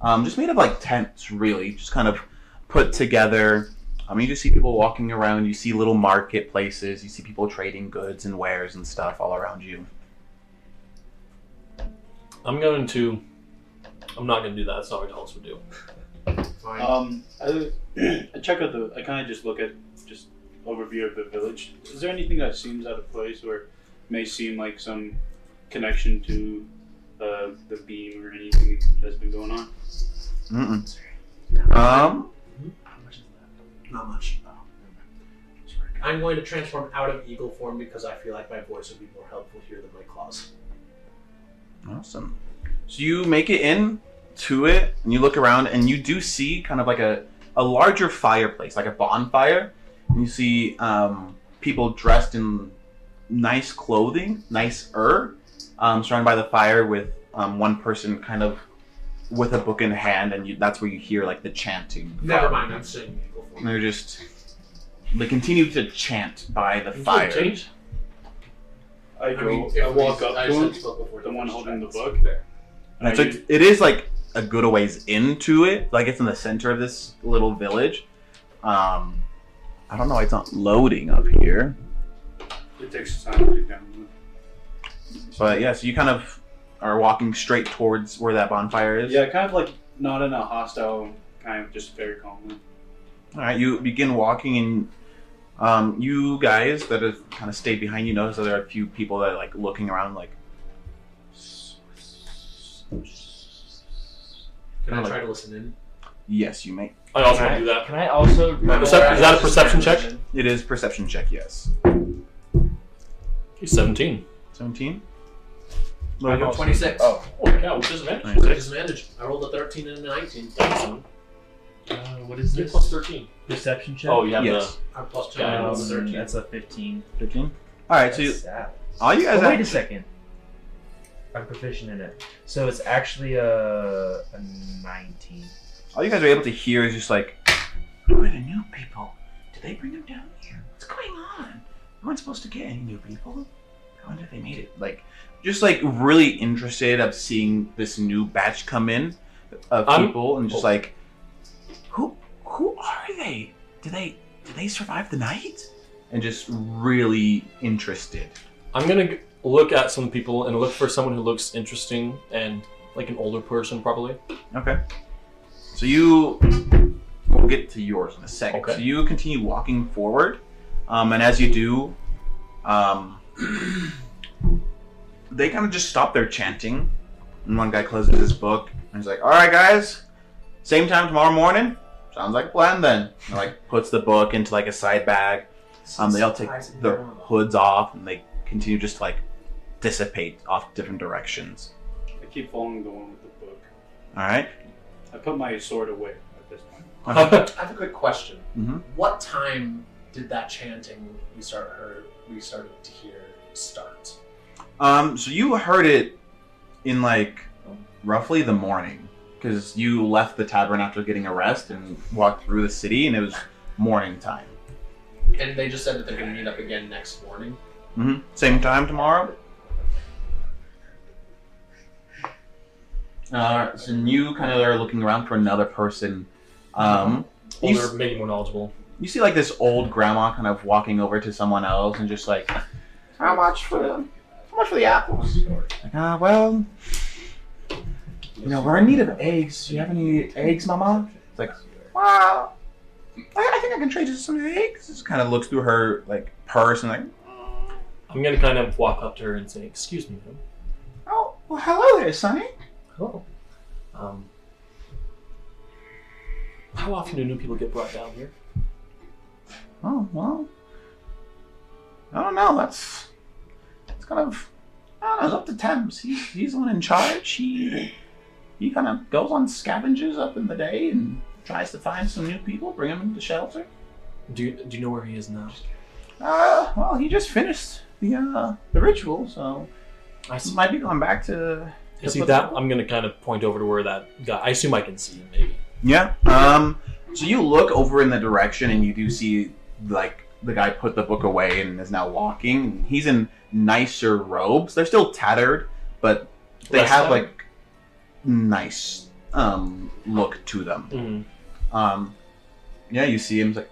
just made of like tents, really, just kind of put together. You just see people walking around. You see little marketplaces. You see people trading goods and wares and stuff all around you. I'm not going to do that. That's not what Tulsa would do. Fine. I check out I kind of just look at just overview of the village. Is there anything that seems out of place or may seem like some connection to the beam or anything that's been going on? Mm-mm. How much is that? Not much. Oh, sorry. I'm going to transform out of eagle form because I feel like my voice would be more helpful here than my claws. Awesome. So you make it in to it, and you look around, and you do see kind of like a larger fireplace, like a bonfire. And you see people dressed in nice clothing, surrounded by the fire with one person kind of with a book in hand, and that's where you hear like the chanting. Never mind, I'm saying eagle form. And they continue to chant by the fire. Change? I walk up to him, the one holding the book. And it's like, it is like a good a ways into it, like it's in the center of this little village. I don't know why it's not loading up here. It takes time to get down. But yeah, so you kind of are walking straight towards where that bonfire is. Yeah, kind of like not in a hostile, kind of just very calmly. Alright, you begin walking, and you guys that have kind of stayed behind, you notice that there are a few people that are like looking around like... Can I try to listen in? Yes, you may. I also want to do that. Can I also? Is that a perception check? It is perception check, yes. He's 17. 17? I got 26. Oh, Holy cow, with disadvantage. 26. Disadvantage. I rolled a 13 and a 19. what is You're this? plus 13. Perception check. Oh, you have Yes. I'm plus 2. Yeah, I rolled a 13. That's a 15. 15? Alright, so That's sad. all you guys Oh, wait a have... second. I'm proficient in it. So it's actually a 19. All you guys are able to hear is just like, who are the new people? Did they bring them down here? What's going on? We weren't supposed to get any new people. I wonder if they made it. Like, just like really interested of seeing this new batch come in of people, and just like, who are they? Did they survive the night? And just really interested. I'm going to look at some people and look for someone who looks interesting and like an older person, probably. Okay. So we'll get to yours in a second. Okay. So you continue walking forward, and as you do, they kind of just stop their chanting, and one guy closes his book, and he's like, "All right, guys, same time tomorrow morning. Sounds like a plan then." And like puts the book into like a side bag. They all take their hoods off, and they continue just to like dissipate off different directions. I keep following the one with the book. All right. I put my sword away at this point. I have a quick question. Mhm. What time did that chanting we started to hear start? So you heard it in like roughly the morning, because you left the tavern after getting a rest and walked through the city, and it was morning time. And they just said that they're going to meet up again next morning. Mm-hmm. Same time tomorrow. So you kind of are looking around for another person. You Older, maybe more knowledgeable. you see like this old grandma kind of walking over to someone else and just like, how much for the apples? Like, well, we're in need of eggs. Do you have any eggs, Mama? It's like, well, I think I can trade you some eggs. Just kind of looks through her like purse and like, I'm going to kind of walk up to her and say, "Excuse me, ma'am." oh, well, hello there, Sonny. Hello. How often do new people get brought down here? Oh, well, I don't know. That's kind of I don't know, it's up to Thames. He's the one in charge. He kind of goes on scavenges up in the day and tries to find some new people, bring them into shelter. Do you know where he is now? Well, he just finished the ritual, so I see. might be going back to. You see that? I'm gonna kind of point over to where that guy. I assume I can see him, maybe. Yeah. So you look over in the direction, and you do see like the guy put the book away and is now walking. He's in nicer robes. They're still tattered, but they Less have tattered? like nice look to them. Mm. Yeah, you see him. He's like,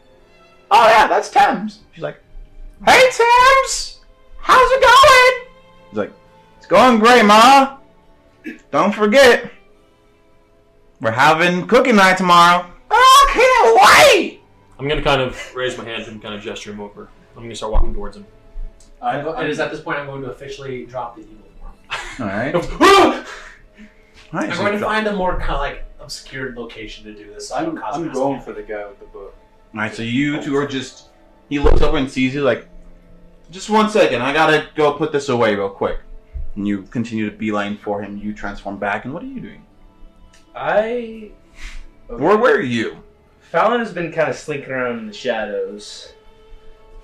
oh yeah, that's Thames. She's like, hey Thames, how's it going? He's like, it's going great, Ma. Don't forget, we're having cooking night tomorrow. Oh, I can't wait. I'm gonna kind of raise my hand and kind of gesture him over. I'm gonna start walking towards him. It is at this point I'm going to officially drop the evil form. All right. Ah! All right. I'm so going you to drop- find a more kind of like obscured location to do this. So I don't cause I'm massive going damage. for the guy with the book. All right. So you two are just. He looks over and sees you like, just 1 second. I gotta go put this away real quick. And you continue to beeline for him. You transform back. And what are you doing? Okay. Where are you? Fallon has been kind of slinking around in the shadows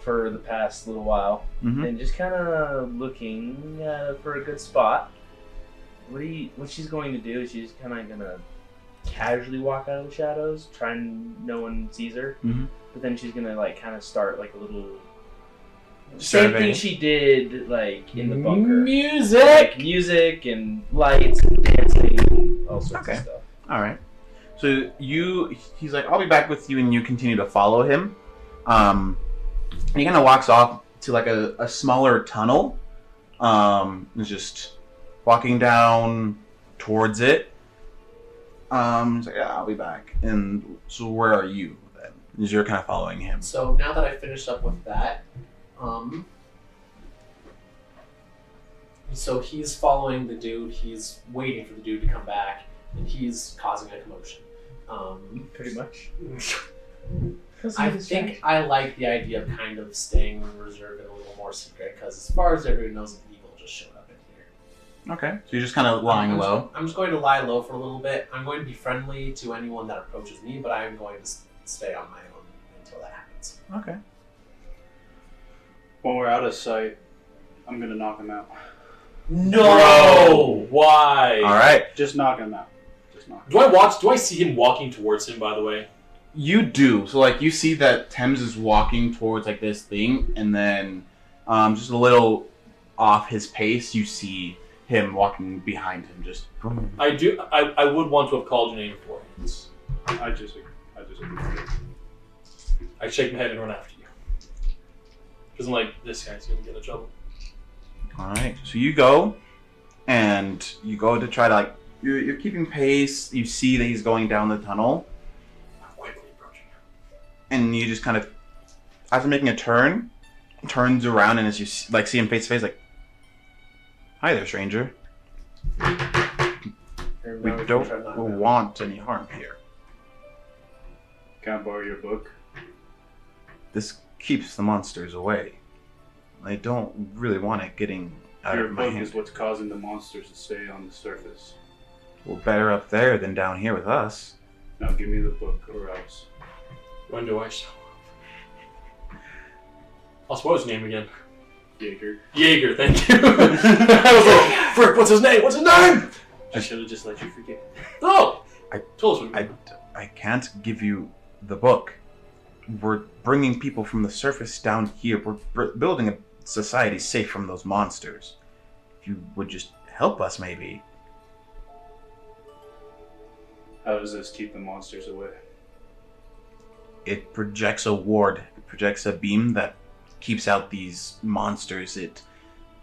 for the past little while, Mm-hmm. and just kind of looking for a good spot. What she's going to do is she's kind of gonna casually walk out of the shadows, try and no one sees her. Mhm. But then she's gonna like kind of start like a little same Survey. thing she did like in the bunker. Music. Like music and lights and dancing and all sorts Okay. of stuff. All right. So he's like, I'll be back with you, and you continue to follow him. And he kind of walks off to like a smaller tunnel. He's just walking down towards it. He's like, yeah, I'll be back. And so where are you then? As you're kind of following him. So now that I finished up with that, so he's following the dude. He's waiting for the dude to come back, and he's causing a commotion. Pretty much. I think I like the idea of kind of staying reserved and a little more secret, because as far as everyone knows, the evil just showed up in here. Okay. So you're just kind of lying low. I'm just going to lie low for a little bit. I'm going to be friendly to anyone that approaches me, but I am going to stay on my own until that happens. Okay. When we're out of sight, I'm gonna knock him out. No! Why? All right. Just knock him out. Just knock him Do I see him walking towards him, by the way? You do. So like you see that Thames is walking towards like this thing, and then just a little off his pace, you see him walking behind him. Just I would want to have called your name beforehand. out. I just agree. I shake my head and run after you. Because I'm like, this guy's gonna get in trouble. All right. So you go, and you go to try to like you're keeping pace. You see that he's going down the tunnel, I'm quickly approaching him. and you just kind of, after making a turn, turns around, and as you see him face to face, like, "Hi there, stranger. We don't want any harm here. Can I borrow your book? This keeps the monsters away. I don't really want it getting out Your of my book hand. is what's causing the monsters to stay on the surface. Well, better up there than down here with us." Now give me the book, or else. When do I show up? I'll suppose your name again. Jaeger. Jaeger, thank you. I was like, frick, what's his name? What's his name? I should have just let you forget. Oh! I- Tell us what I can't give you the book. We're bringing people from the surface down here. We're building a society safe from those monsters. If you would just help us, maybe. How does this keep the monsters away? It projects a ward. It projects a beam that keeps out these monsters. It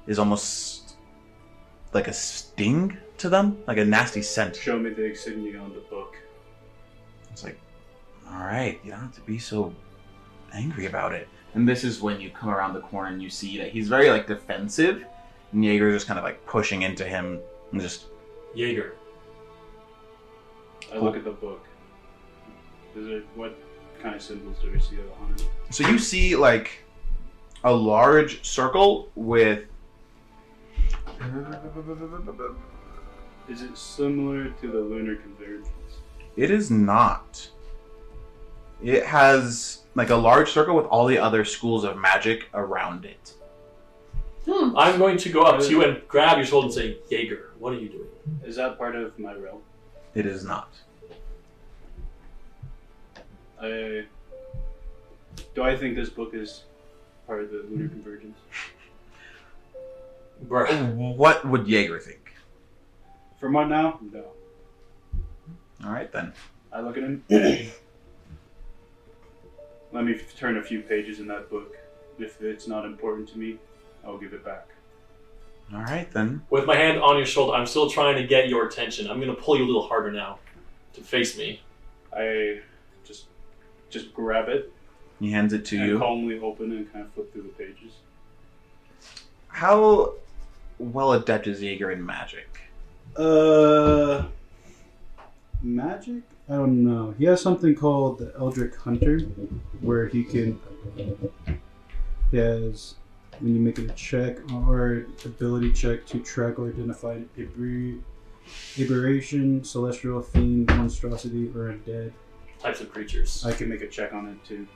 is almost like a sting to them, like a nasty scent. Show me the insignia on the book. It's like, all right, you don't have to be so angry about it. And this is when you come around the corner and you see that he's very like defensive, and Jaeger's just kind of like pushing into him and just. Jaeger. I look at the book. What kind of symbols do we see on it? So you see like a large circle with Is it similar to the Lunar Convergence? It is not. It has like a large circle with all the other schools of magic around it. I'm going to go up to you and grab your shoulder and say, Jaeger, what are you doing? Is that part of my realm? It is not. Do I think this book is part of the Lunar Convergence? Bruh. What would Jaeger think? From what now? No. All right then. I look at him. Let me turn a few pages in that book. If it's not important to me, I'll give it back. All right then. With my hand on your shoulder, I'm still trying to get your attention. I'm going to pull you a little harder now to face me. I just grab it He hands it to and you. calmly open and kind of flip through the pages. How well adept is Jaeger in magic? Magic? I don't know. He has something called the Eldritch Hunter, where he has, when you make a check or ability check to track or identify an aberration, celestial, fiend, monstrosity, or undead. Types of creatures. I can make a check on it too,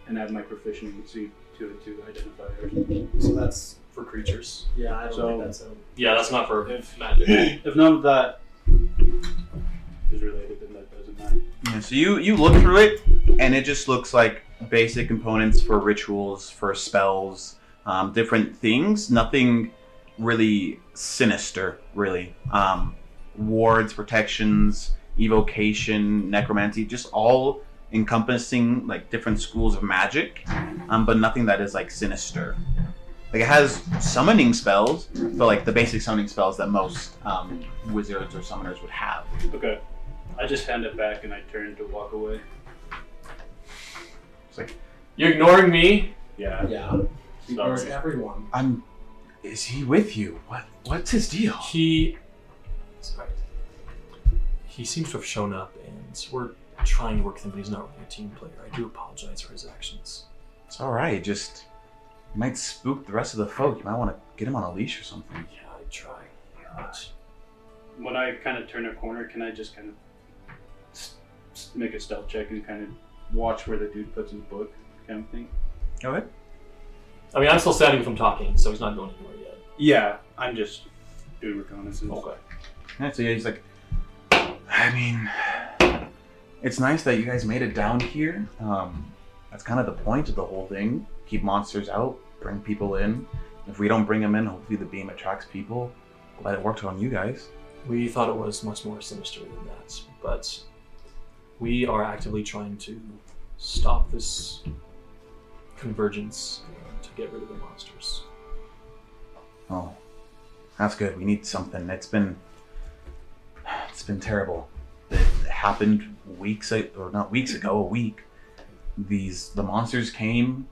and add my proficiency to it to identify it or something. So that's For creatures. yeah. I don't So- think that's a. Yeah, that's not for If- magic. If none of that is related, then that doesn't matter. Yeah, so you look through it, and it just looks like basic components for rituals, for spells, different things. Nothing really sinister, really. Wards, protections, evocation, necromancy, just all encompassing like different schools of magic, but nothing that is like sinister. Like it has summoning spells, but like the basic summoning spells that most wizards or summoners would have. Okay. I just hand it back and I turn to walk away. It's like You're ignoring me? Yeah. Yeah. Ignores Sorry. everyone. Is he with you? What's his deal? He seems to have shown up, and we're trying to work with him, but he's not really a team player. I do apologize for his actions. It's all right. Just you might spook the rest of the folk. You might want to get him on a leash or something. Yeah, I try. But When I kind of turn a corner, can I just kind of make a stealth check and kind of watch where the dude puts his book, kind of thing? Go ahead. I mean, I'm still standing with him talking, so he's not going anywhere yet. Yeah, I'm just doing reconnaissance. Okay. Yeah, so yeah, he's like, I mean, it's nice that you guys made it down here. That's kind of the point of the whole thing. Keep monsters out, bring people in. If we don't bring them in, hopefully the beam attracts people. Glad it worked on you guys. We thought it was much more sinister than that, but we are actively trying to stop this convergence to get rid of the monsters. Oh, that's good. We need something. It's been terrible. It happened weeks ago, or not weeks ago, a week. The monsters came.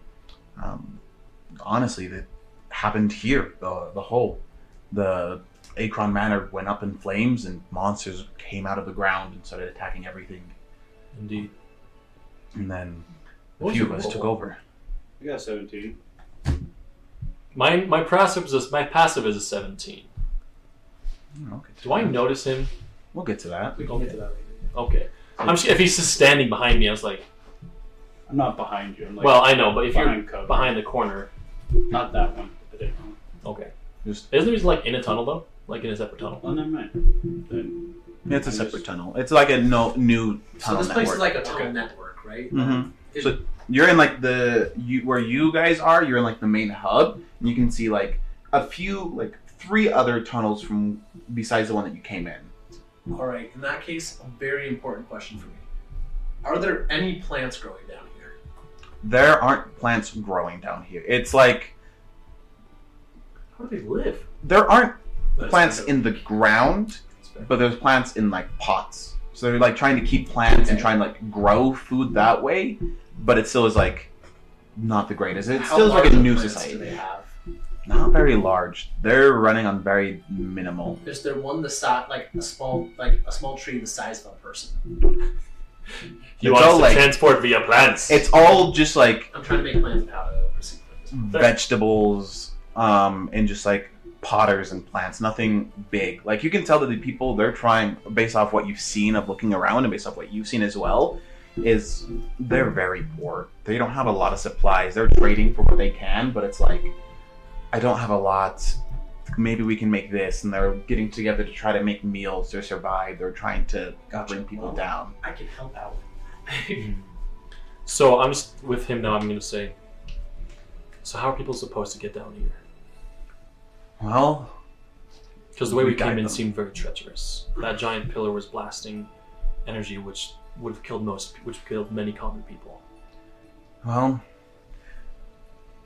Honestly, that happened here. The Akron Manor went up in flames, and monsters came out of the ground and started attacking everything. Indeed. And then a What was few of your us took roll? over. I got 17. My passive is a 17. Okay. Do I notice him? We'll get to that. We can get to that later. Okay. I'm just, if he's just standing behind me, I was like, I'm not behind you. I'm like well, I know, but if you're behind cover. behind the corner, Not that one. The different one. okay. Just Isn't he like in a tunnel though? Like in a separate tunnel? Oh, never mind. Then it's a I separate just- tunnel. It's like a new So tunnel this place network. is like a tunnel Okay. network, right? Mhm. It- So you're in like where you guys are. You're in like the main hub, and you can see like a few, like 3 other tunnels from besides the one that you came in. all right. In that case, a very important question for me: are there any plants growing down here? There aren't plants growing down here. It's like How do they live? there aren't That's plants kind of- in the ground, that's fair. but there's plants in like pots. So they're like trying to keep plants and Okay. trying to like grow food that way, but it still is like not the greatest. It How still is like large a of new plants society. do they have? Not very large. They're running on very minimal. Is there one the size, like a small tree the size of a person? He It's wants all to like- transport via plants. It's all just like I'm trying to make plants powder. vegetables, and just like potters and plants, nothing big. Like, you can tell that the people, they're trying, based off what you've seen of looking around and based off what you've seen as well, is they're very poor. They don't have a lot of supplies. They're trading for what they can, but it's like, I don't have a lot. Maybe we can make this, and they're getting together to try to make meals to survive. They're trying to bring people down. I can help out. So I'm just with him now. I'm going to say, so how are people supposed to get down here? Well, Because the way we We guide came in them. seemed very treacherous. That giant pillar was blasting energy, which would have killed many common people. well,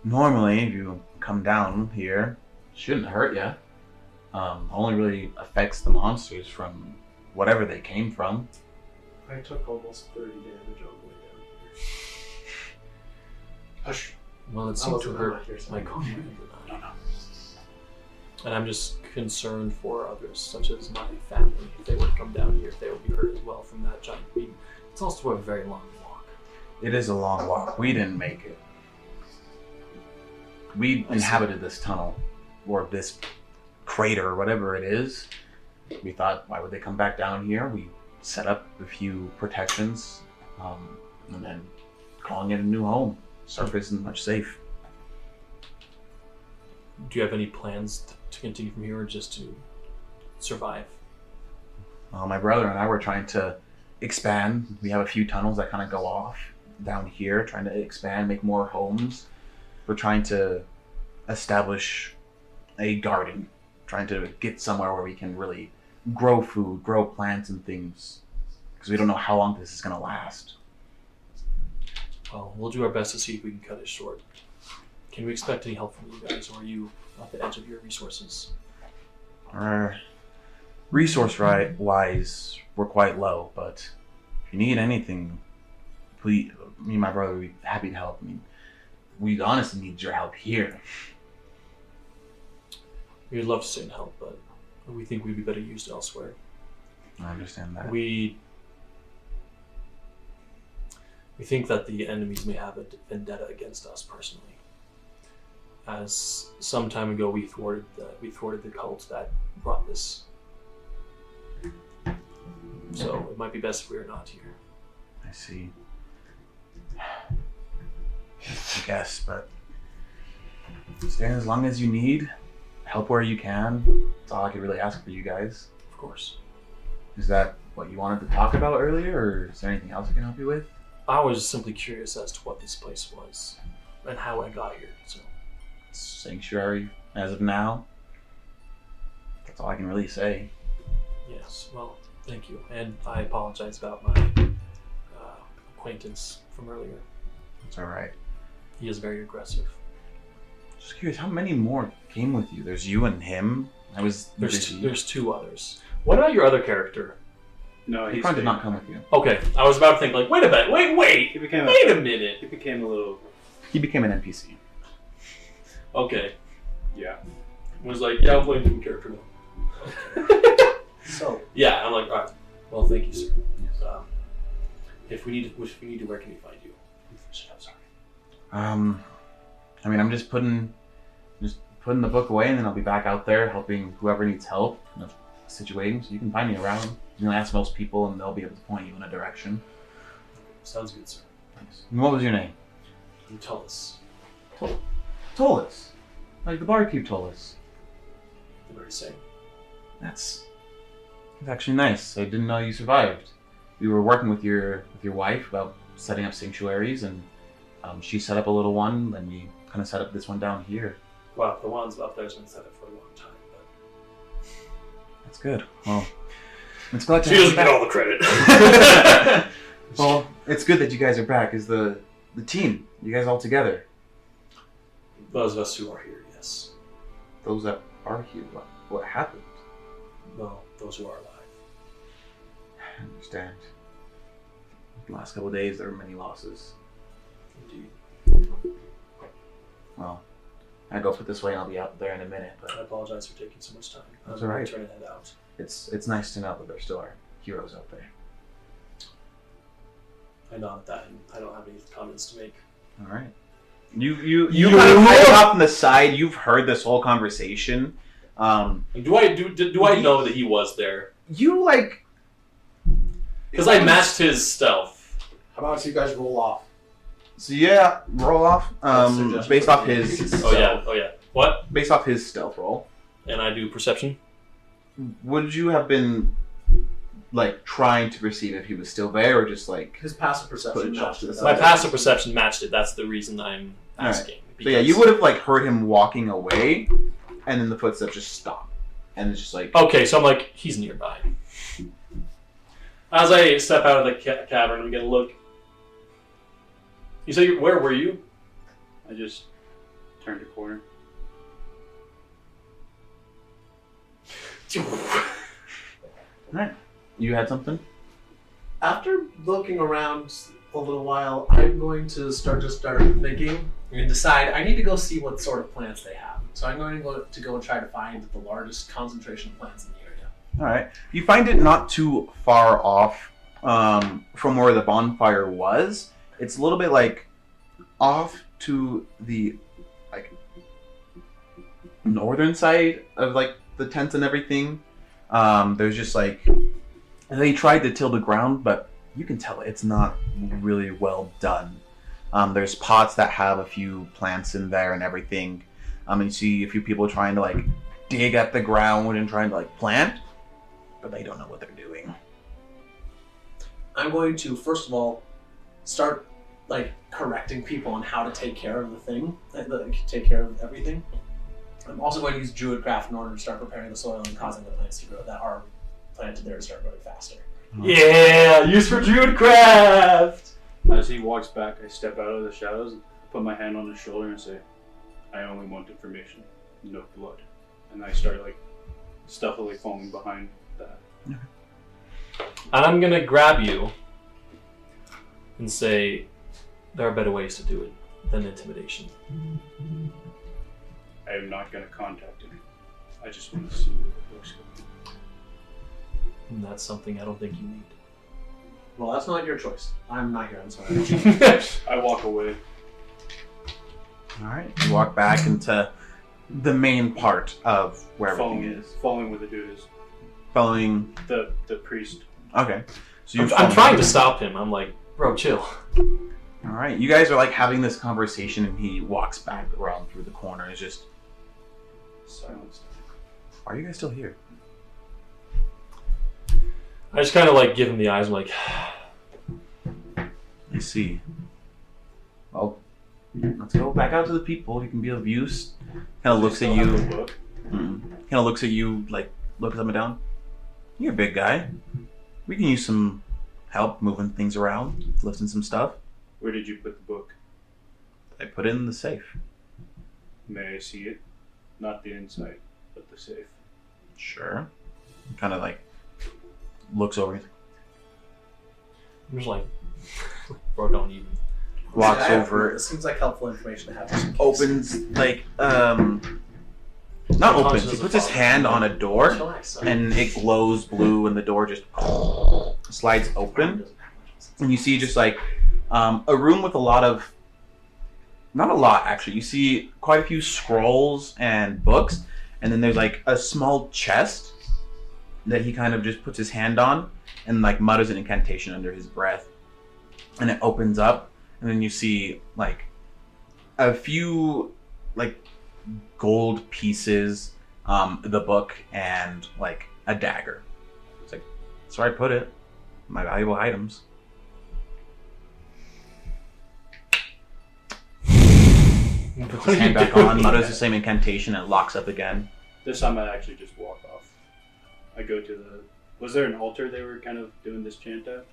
normally if you come down here, it shouldn't hurt you. Only really affects the monsters from whatever they came from. I took almost 30 damage on the way down here. Hush. Well, it I seemed wasn't to hurt out here, my sorry. comrade. No. And I'm just concerned for others, such as my family. If they were to come down here, if they would be hurt as well from that giant beam. It's also a very long walk. It is a long walk. We didn't make it. We inhabited this tunnel, or this crater, or whatever it is. We thought, why would they come back down here? We set up a few protections, and then calling it a new home. Surface isn't much safe. Do you have any plans to continue from here, or just to survive? My brother and I were trying to expand. We have a few tunnels that kind of go off down here, trying to expand, make more homes. We're trying to establish a garden, trying to get somewhere where we can really grow food, grow plants and things, because we don't know how long this is going to last. Well, we'll do our best to see if we can cut it short. Can we expect any help from you guys, or are you at the edge of your resources? Our resource-wise, we're quite low, but if you need anything, please, me and my brother would be happy to help. I mean, we honestly need your help here. We'd love to stay and help, but we think we'd be better used elsewhere. I understand that. We think that the enemies may have a vendetta against us personally. As some time ago we thwarted the cult that brought this. So it might be best if we are not here. I see. I guess, but stay as long as you need. Help where you can. That's all I could really ask for you guys. Of course. Is that what you wanted to talk about earlier, or is there anything else I can help you with? I was simply curious as to what this place was and how I got here. So Sanctuary as of now. That's all I can really say. yes, well, thank you, and I apologize about my acquaintance from earlier. It's all right. He is very aggressive. Just curious, how many more came with you? There's you and him. I was busy. There's two others. What about your other character? No, He he's probably did not come with you. Okay, I was about to think like, wait a minute, wait He became a minute. He became a little. He became an NPC. Okay, Yeah. was like, yeah, I'm playing a different character now. So, Yeah, I'm like, all right. Well, thank you, sir. If we need to, where can we find you? I'm sorry. I mean, I'm just putting the book away, and then I'll be back out there helping whoever needs help in a situation. So you can find me around. You can ask most people, and they'll be able to point you in a direction. Sounds good, sir. Nice. And what was your name? You tell us. Tollus. Like the barkeep told us. The very same. That's actually nice. I didn't know you survived. We were working with your wife about setting up sanctuaries, and she set up a little one, and we kind of set up this one down here. Well, the ones up there's been set up for a long time, but That's good. Well, it's glad to she have doesn't you get all the credit. back. Well, it's good that you guys are back. Is the team? You guys all together? Those of us who are here, yes. Those that are here. What happened? Well, those who are alive. I understand. The last couple of days, there were many losses. Indeed. Well, I go put this way, and I'll be out there in a minute. I But apologize for taking so much time. That's all right. Turning that out. it's nice to know that there still are heroes out there. I nod at that, and I don't have any comments to make. All right. You kind of hide off on the side. You've heard this whole conversation. Do I know that he was there? You like. Because I matched his stealth. How about you guys roll off? So yeah, roll off. Suggestion Based for off me. his. Oh yeah. What? Based off his stealth roll. And I do perception. Would you have been like trying to perceive if he was still there, or just like? His passive perception Put it matched to the it. side. My passive perception matched it. That's the reason I'm asking. So yeah, you would have like heard him walking away, and then the footsteps just stop, and it's just like. Okay, so I'm like, he's nearby. As I step out of the cavern, we get a look. You say, where were you? I just turned a corner. Alright. You had something? After looking around a little while, I'm going to start thinking and decide I need to go see what sort of plants they have. So I'm going to go and try to find the largest concentration of plants in the area. Alright. You find it not too far off from where the bonfire was. It's a little bit like off to the like northern side of like the tents and everything. There's just like they tried to till the ground, but you can tell it's not really well done. There's pots that have a few plants in there and everything. And you see a few people trying to like dig at the ground and trying to like plant, but they don't know what they're doing. I'm going to, first of all, start like correcting people on how to take care of the thing, take care of everything. I'm also going to use Druidcraft in order to start preparing the soil and causing the plants to grow that are planted there to start growing faster. Yeah, use for Druidcraft! As he walks back, I step out of the shadows, put my hand on his shoulder and say, I only want information, no blood. And I start like stealthily falling behind that. And I'm gonna grab you and say, there are better ways to do it than intimidation. I am not going to contact him. I just want to see where the book's going. And that's something I don't think you need. Well, that's not your choice. I'm not here, I'm sorry. I walk away. Alright. You walk back into the main part of where everything is. Following where the dude is. Following. The priest. Okay. So I'm trying to stop him. I'm like, bro, chill. Alright. You guys are like having this conversation and he walks back around through the corner. It's just. Silence. Why are you guys still here? I just kind of like give him the eyes. I'm like, I see. Well, let's go back out to the people. He can be of use. Kind of looks at you. Kind of looks at you, like looks up and down. You're a big guy. We can use some help moving things around, lifting some stuff. Where did you put the book? I put it in the safe. May I see it? Not the inside, but the safe. Sure. Kind of like looks over. I'm just like, bro, don't even. Walks Yeah, over. It seems like helpful information to have. Just in case. Opens like not opens. He puts his hand on a door and it glows blue and the door just slides open and you see just like a room with a lot of, not a lot actually, you see quite a few scrolls and books, and then there's like a small chest that he kind of just puts his hand on and like mutters an incantation under his breath, and it opens up, and then you see like a few like gold pieces, the book, and like a dagger. It's like, that's where I put it, my valuable items. Puts his hand back on, mutters the same incantation, and locks up again. This time I actually just walk off. I go to the... Was there an altar they were kind of doing this chant at?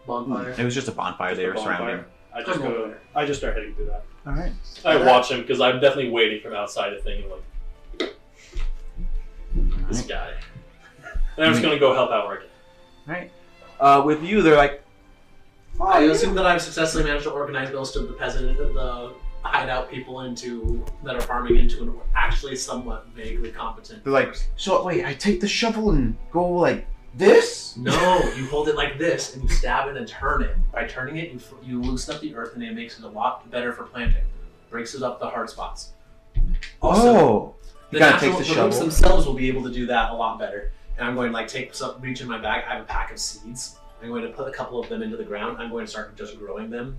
Bonfire. It was just a bonfire they were surrounding. I just go... I just start heading through that. Alright. I watch him because I'm definitely waiting from outside the thing and like, this guy. And I'm just gonna go help out where I can. With you, they're like, I assume that I've successfully managed to organize most of the peasant, the hideout people into that are farming into an actually somewhat vaguely competent. they're like, so wait, I take the shovel and go like this? No, you hold it like this and you stab it and turn it. By turning it, you loosen up the earth and it makes it a lot better for planting. Breaks it up the hard spots. Also, The kinda natural, takes the the roots shovel. themselves will be able to do that a lot better. And I'm going to like reach in my bag. I have a pack of seeds. I'm going to put a couple of them into the ground. I'm going to start just growing them,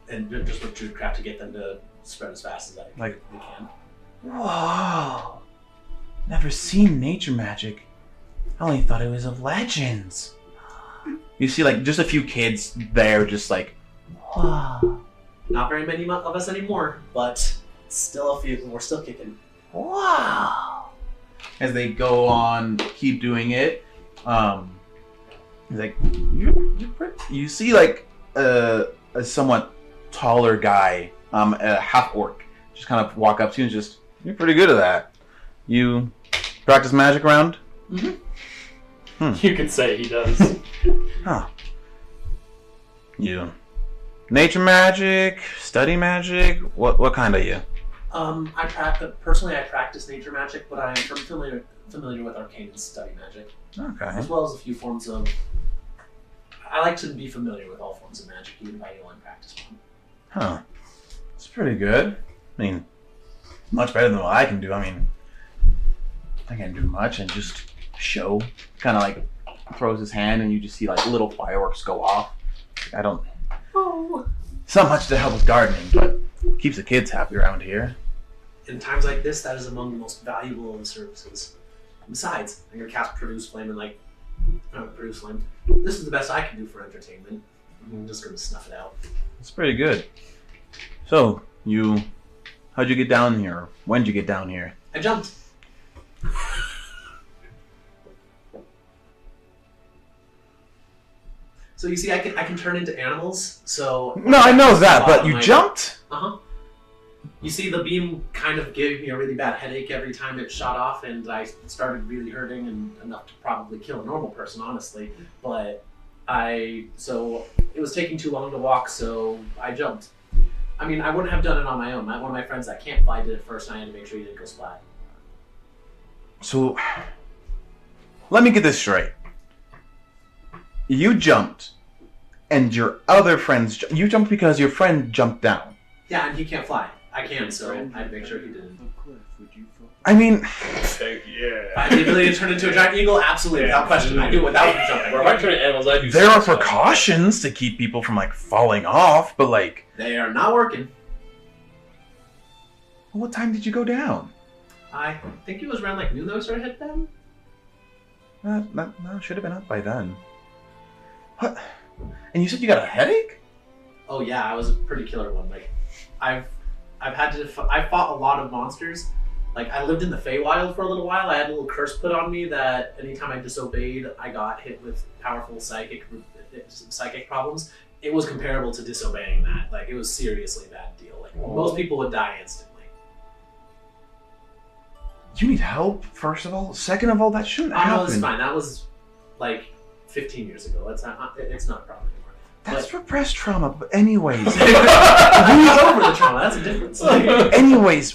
and just with Druidcraft to get them to spread as fast as we can. Whoa! Never seen nature magic. I only thought it was of legends. You see, like, just a few kids there, just like, wow. Not very many of us anymore, but still a few. We're still kicking. Wow. As they go on, keep doing it. He's like, you're pretty. You see, like, a somewhat taller guy, a half orc, just kind of walk up to you and just, you're pretty good at that. You practice magic around? You could say he does. Huh. You nature magic, study magic? What kind are you? I practice nature magic, but I am familiar with arcane and study magic, Okay. as well as a few forms of. I like to be familiar with all forms of magic, even if I only practice one. Huh. It's pretty good. I mean, much better than what I can do. I mean, I can't do much and just show. Kind of like throws his hand and you just see like little fireworks go off. I don't. Oh. It's not much to help with gardening, but keeps the kids happy around here. In times like this, that is among the most valuable of the services. Besides, I'm gonna cast Produce Flame and like Produce Flame. This is the best I can do for entertainment. I'm just gonna snuff it out. It's pretty good. So, how'd you get down here? When'd you get down here? I jumped. So you see, I can turn into animals. So No, I know that, but you jumped? You see, the beam kind of gave me a really bad headache every time it shot off, and I started really hurting, and enough to probably kill a normal person, honestly. But so it was taking too long to walk, so I jumped. I mean, I wouldn't have done it on my own. One of my friends that can't fly did it first, and I had to make sure he didn't go splat. So, let me get this straight. You jumped, and your other friends... You jumped because your friend jumped down. Yeah, and he can't fly. I can, so I had to make sure he didn't. I mean... Heck yeah. I have the ability to turn into a giant eagle? Absolutely, without question. I do it without him jumping. Or if I turn into animals, I do There are stuff. precautions to keep people from, like, falling off, but, like... They are not working. What time did you go down? I think it was around like noon that we started heading down. No, should have been up by then. What? And you said you got a headache? Oh yeah, I was a pretty killer one. Like, I fought a lot of monsters. Like, I lived in the Feywild for a little while. I had a little curse put on me that anytime I disobeyed, I got hit with powerful psychic problems. It was comparable to disobeying that. Like, it was seriously a bad deal. Like, most people would die instantly. You need help, first of all. Second of all, that shouldn't Oh, happen. no, it's fine. That was like 15 years ago. It's not a problem anymore. That's repressed trauma, but anyways. Who's over the trauma? That's a difference. Anyways,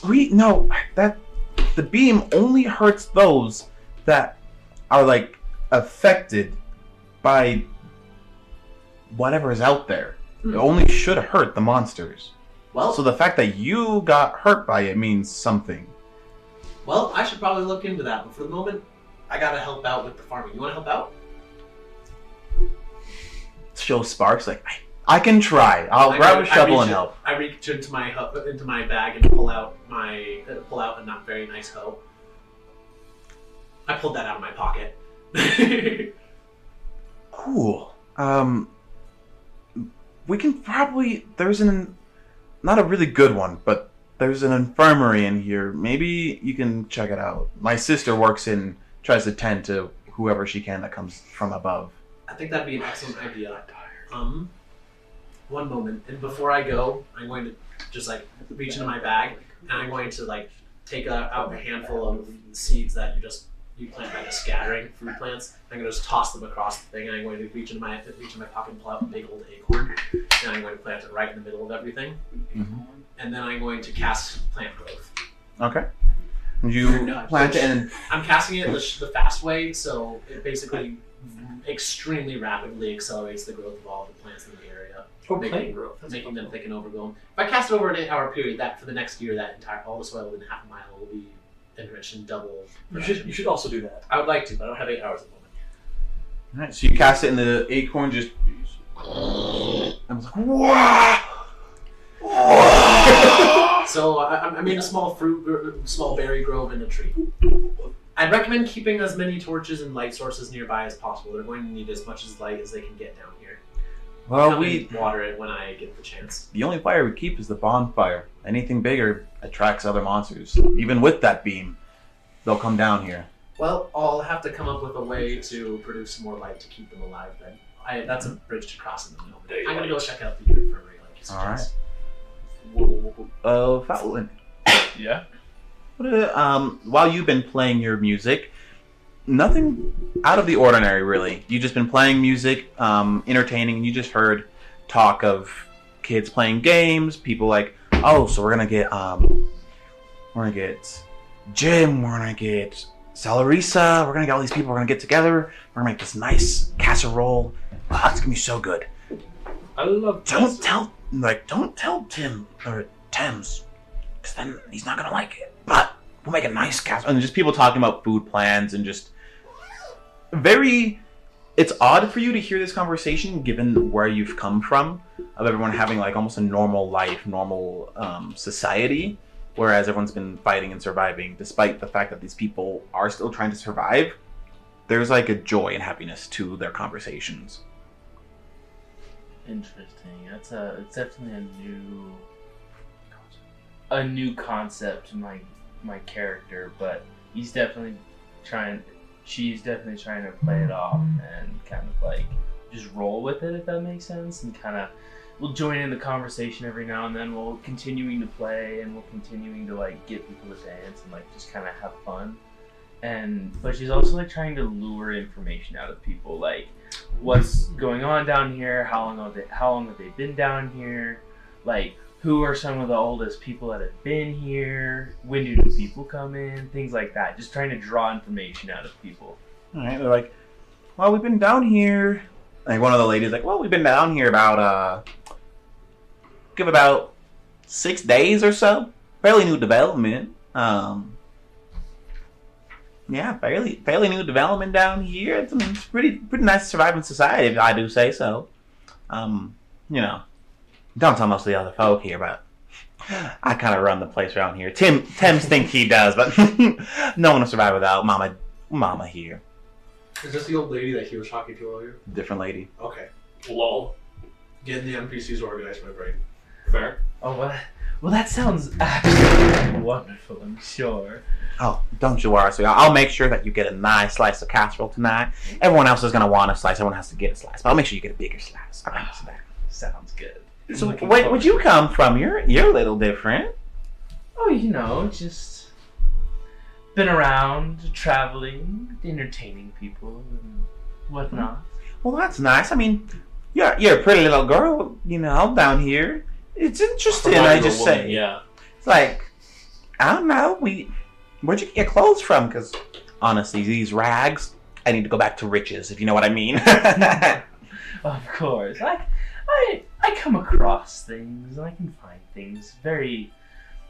the beam only hurts those that are like affected by whatever is out there. It only should hurt the monsters. Well, So the fact that you got hurt by it means something. well, I should probably look into that. But for the moment, I gotta help out with the farming. You want to help out? Show Sparks like I can try. I'll grab a shovel and help. I reach into my bag and pull out a not very nice hoe. I pulled that out of my pocket. Cool. We can probably. There's not a really good one, but there's an infirmary in here. Maybe you can check it out. My sister tries to tend to whoever she can that comes from above. I think that'd be an excellent idea. One moment, and before I go, I'm going to just like reach into my bag, and I'm going to like take out a handful of seeds that you plant by just scattering fruit plants. I'm going to just toss them across the thing, and I'm going to reach in my pocket and pull out a big old acorn, and I'm going to plant it right in the middle of everything, and then I'm going to cast plant growth. Okay. You plant it and I'm casting it the fast way, so it basically extremely rapidly accelerates the growth of all the plants in the area. Plant growth. Making them thick and overgrown. If I cast it over an 8-hour period, that for the next year, all the soil within half a mile will be enrich and double. You should also do that. I would like to, but I don't have 8 hours at the moment. Alright, so you cast it in the acorn, just. I was like, wow! So I made a small small berry grove in a tree. I'd recommend keeping as many torches and light sources nearby as possible. They're going to need as much light as they can get down here. Well, Come and water it when I get the chance. the only fire we keep is the bonfire. Anything bigger attracts other monsters. Even with that beam, they'll come down here. Well, I'll have to come up with a way to produce some more light to keep them alive then. That's a bridge to cross in the middle. I'm going to go check out the infirmary like you suggest. Fallon, Yeah. while you've been playing your music, nothing out of the ordinary, really. You've just been playing music, entertaining, and you just heard talk of kids playing games. People like, oh, so we're gonna get Jim, we're gonna get Salarisa, we're gonna get all these people, we're gonna get together, we're gonna make this nice casserole. Wow, it's gonna be so good. I love. Don't tell Tim or Thames, because then he's not gonna like it. But we'll make a nice casserole. And just people talking about food plans and just very. It's odd for you to hear this conversation, given where you've come from, of everyone having like almost a normal life, normal society, whereas everyone's been fighting and surviving, despite the fact that these people are still trying to survive. There's like a joy and happiness to their conversations. Interesting. It's definitely a new concept to my character, but she's definitely trying to play it off and kind of like just roll with it, if that makes sense, and kind of we'll join in the conversation every now and then. We'll continuing to play and we'll continuing to like get people to dance and like just kind of have fun. But she's also like trying to lure information out of people, like what's going on down here, how long have they been down here, like who are some of the oldest people that have been here, when do new people come in, things like that. Just trying to draw information out of people. All right, they're like, well, we've been down here. Like one of the ladies, like, well, we've been down here about give about 6 days or so. Fairly new development. Yeah, fairly new development down here. It's pretty nice surviving society, if I do say so. Don't tell most of the other folk here, but I kind of run the place around here. Tim's think he does, but no one will survive without Mama here. Is this the old lady that he was talking to earlier? Different lady. Okay. Lol. Getting the NPCs organized my brain. Fair. Oh, well, that sounds absolutely wonderful, I'm sure. Oh, don't you worry, sweetheart. I'll make sure that you get a nice slice of casserole tonight. Everyone else is going to want a slice. Everyone has to get a slice. But I'll make sure you get a bigger slice. All right, so there. Sounds good. So, where'd you come from? You're a little different. Oh, just been around, traveling, entertaining people and whatnot. Well, that's nice. I mean, you're a pretty little girl, down here. It's interesting, I just say. Yeah. It's like, I don't know, where'd you get your clothes from? Because, honestly, these rags, I need to go back to riches, if you know what I mean. Of course. I come across things, and I can find things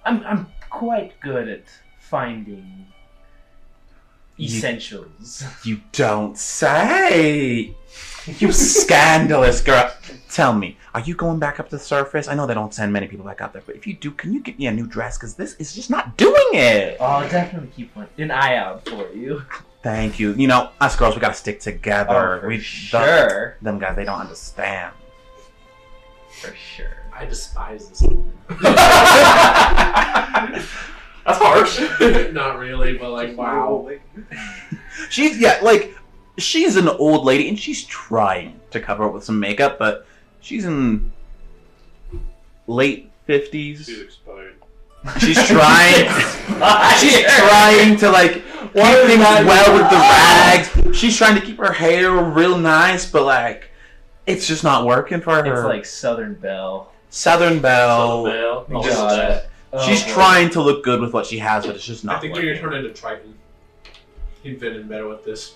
I'm quite good at finding essentials. You don't say. You scandalous girl. Tell me, are you going back up to the surface? I know they don't send many people back up there, but if you do, can you get me a new dress? Because this is just not doing it. Oh, I'll definitely keep an eye out for you. Thank you. Us girls, we gotta stick together. Oh, for sure. Them guys, they don't understand. For sure. I despise this woman. That's harsh. Not really, but like, wow. She's an old lady, and she's trying to cover up with some makeup, but she's in late 50s. She's expired. She's trying. She's trying to keep things well with the rags. She's trying to keep her hair real nice, but it's just not working for her. It's like Southern Belle. Southern Belle. Oh, Just- God. She's boy. trying to look good with what she has, but it's just not. I think working. you're gonna turn into Triton. He'd fit in better with this.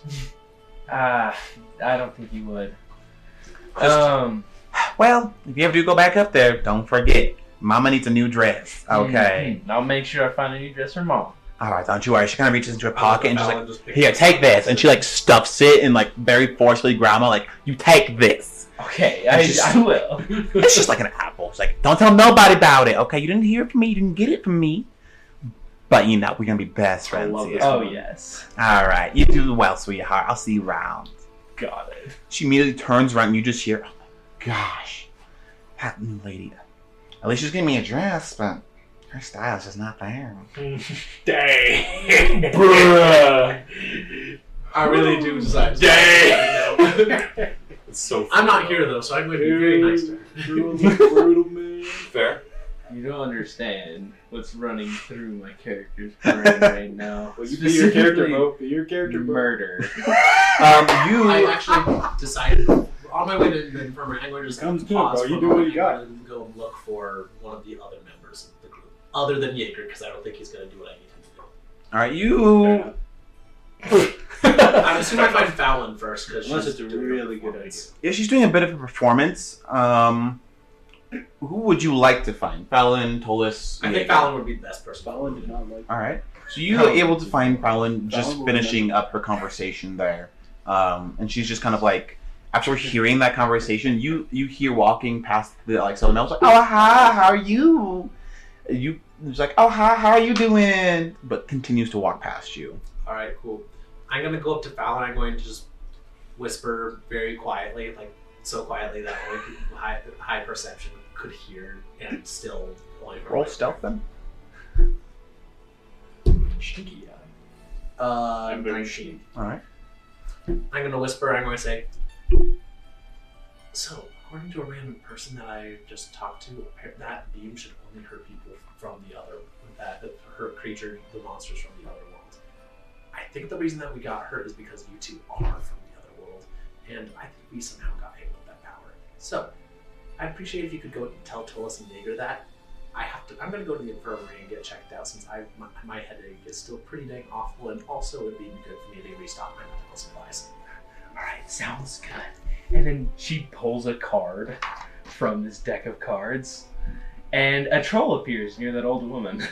I don't think you would. Well, if you ever do go back up there, don't forget, Mama needs a new dress. Okay. I'll make sure I find a new dress for Mom. All right, don't you worry. She kind of reaches into her pocket and Fallon just like, picks here, it take up. this. And she like stuffs it and like very forcefully grandma like, you take this. Okay, It's I will. It's just like an apple. It's like, don't tell nobody about it, okay? You didn't hear it from me. You didn't get it from me. But you know, we're gonna be best friends. love here. this. Oh yes. All right, you do well, sweetheart. I'll see you around. Got it. She immediately turns around and you just hear, oh my gosh, that new lady. At least she's giving me a dress, but her style's just not there. Dang. Bruh. I really do decide. Dang. It's so funny. I'm not here though, so I'm going to be very nice to her. Brutal man. Fair. You don't understand what's running through my character's brain right now. Well, you be your character, Specifically, bro. Be your character, bro. Murder. I actually decided on my way to the infirmary, I'm going to just Comes good, pause bro. You for a do what moment you got. and go and look for one of the other members of the group, other than Jaeger, because I don't think he's going to do what I need him to do. All right, you. I'm assuming I find Fallon first, because Unless she's it's a doing really good performance. Yeah, she's doing a bit of a performance. Who would you like to find? Fallon, Tolis. I think Fallon would be the best person. Fallon did not like. All right. So you're able to find Fallon just Fallon will finishing up her conversation there, and she's just kind of like, after hearing that conversation, you hear walking past the like someone else like, oh hi, how are you? It's like, oh hi, how are you doing? But continues to walk past you. All right, cool. I'm going to go up to Fallon. I'm going to just whisper very quietly, like so quietly that only people with high perception could hear, and still only her Roll voice. stealth then. Stinky eye. I'm very 19. All right. I'm going to whisper. I'm going to say, so according to a random person that I just talked to, that beam should only hurt people from the other, that hurt creature, the monsters from the other world. I think the reason that we got hurt is because you two are from the other world, and I think we somehow got hit with that power. So, I'd appreciate if you could go and tell Tolis and Jaeger that. I'm going to go to the infirmary and get checked out since my headache is still pretty dang awful, and also it'd be good for me to restock my medical supplies. Alright, sounds good. And then she pulls a card from this deck of cards, and a troll appears near that old woman.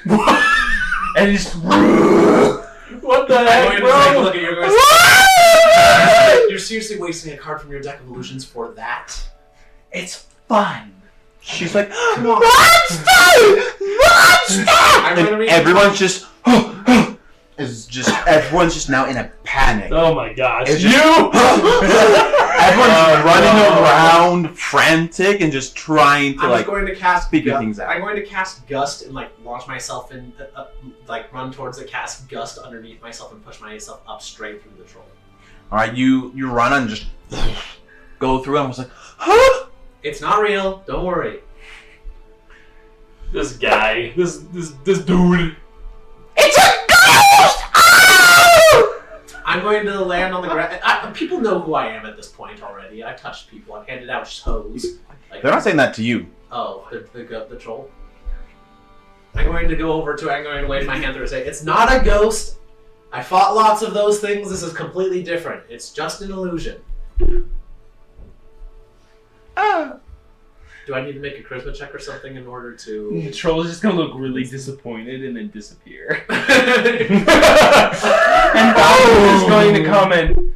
And just What the I'm heck, going to take a bro? look at you guys. You're seriously wasting a card from your deck of illusions for that? it's fun. She's like, Come on. monster! I'm gonna And read everyone's just, everyone's just now in a panic. Oh my gosh. It's You! just- Everyone's running around, frantic, and just trying to I'm like going to cast figure things out. I'm going to cast Gust and like launch myself in, like run towards the cast Gust underneath myself and push myself up straight through the troll. All right, you run and just go through. And I was like, huh? It's not real. Don't worry. This guy. This dude. It's a ghost! Oh! I'm going to land on the ground. People know who I am at this point already. I've touched people. I've handed out shows. Like, They're not saying that to you. oh, the troll. I'm going to go over to. I'm going to wave my hand through and say, "It's not a ghost. I fought lots of those things. This is completely different. It's just an illusion." Do I need to make a charisma check or something in order to? The troll is just gonna look really disappointed and then disappear. And Falcon is going to comment,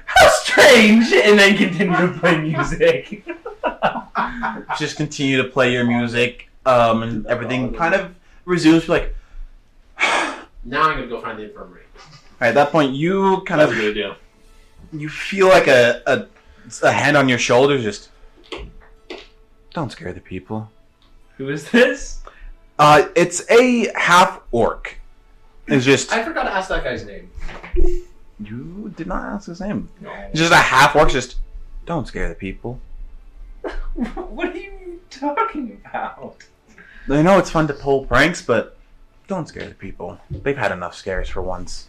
how strange, and then continue to play music. Just continue to play your music, and everything kind of resumes. Like, Now I'm gonna go find the infirmary. at that point, you kind That's a of good idea. you feel like a hand on your shoulder. Just don't scare the people. Who is this? It's a half orc. It's just I forgot to ask that guy's name. you did not ask his name. No. It's just a half orc. Just don't scare the people. What are you talking about? I know it's fun to pull pranks, but don't scare the people. They've had enough scares for once.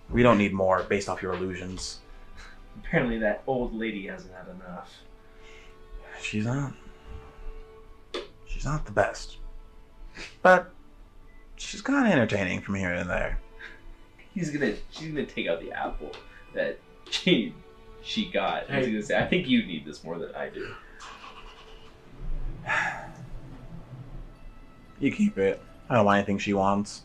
We don't need more based off your illusions. Apparently that old lady hasn't had enough. She's not the best. But she's kind of entertaining from here and there. She's gonna take out the apple that she got. And she's gonna say, I think you need this more than I do. You keep it. I don't want anything she wants.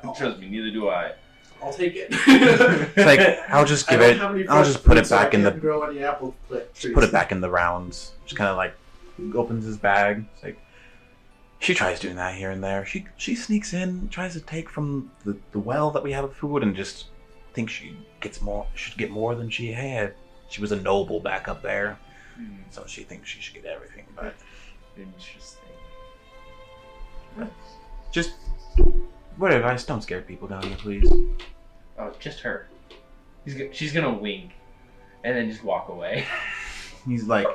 Trust me, neither do I. I'll take it. It's like, I'll just give it. I'll just put it back in the. Grow any apple trees. Put it back in the rounds. Just kind of like opens his bag. It's like she tries doing that here and there. She sneaks in, tries to take from the well that we have of food, and just thinks she gets more. Should get more than she had. She was a noble back up there, so she thinks she should get everything. But Interesting. just word of advice: don't scare people down here, please. Oh, just her. She's gonna wink, and then just walk away. He's like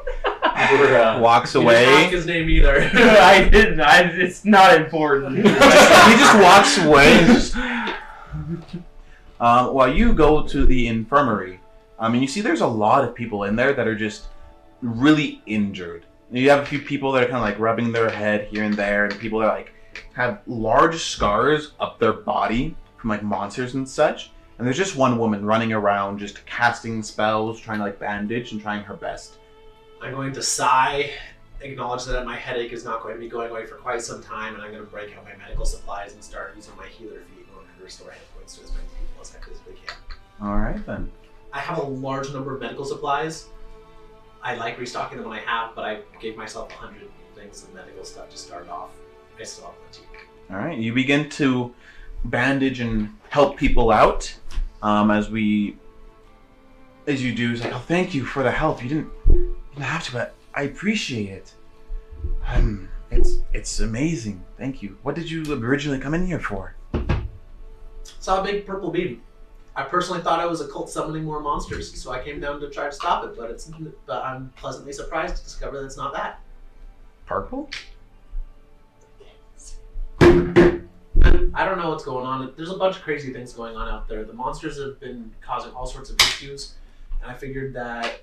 walks You didn't away. ask his name either. I didn't. It's not important. He just walks away. And just... while you go to the infirmary, and you see there's a lot of people in there that are just really injured. You have a few people that are kind of like rubbing their head here and there, and people that like have large scars up their body from like monsters and such. And there's just one woman running around just casting spells, trying to like bandage and trying her best. I'm going to sigh, acknowledge that my headache is not going to be going away for quite some time, and I'm going to break out my medical supplies and start using my healer feat in order to restore hit points to as many people as I physically can. All right then. I have a large number of medical supplies. I like restocking them when I have, but I gave myself 100 things of medical stuff to start off. I still have plenty. All right, you begin to bandage and help people out. As you do, it's like, oh, thank you for the help. You didn't have to, but I appreciate it. It's amazing. Thank you. What did you originally come in here for? Saw a big purple beam. I personally thought I was a cult summoning more monsters, so I came down to try to stop it. But I'm pleasantly surprised to discover that it's not that. Purple? I don't know what's going on. There's a bunch of crazy things going on out there. The monsters have been causing all sorts of issues, and I figured that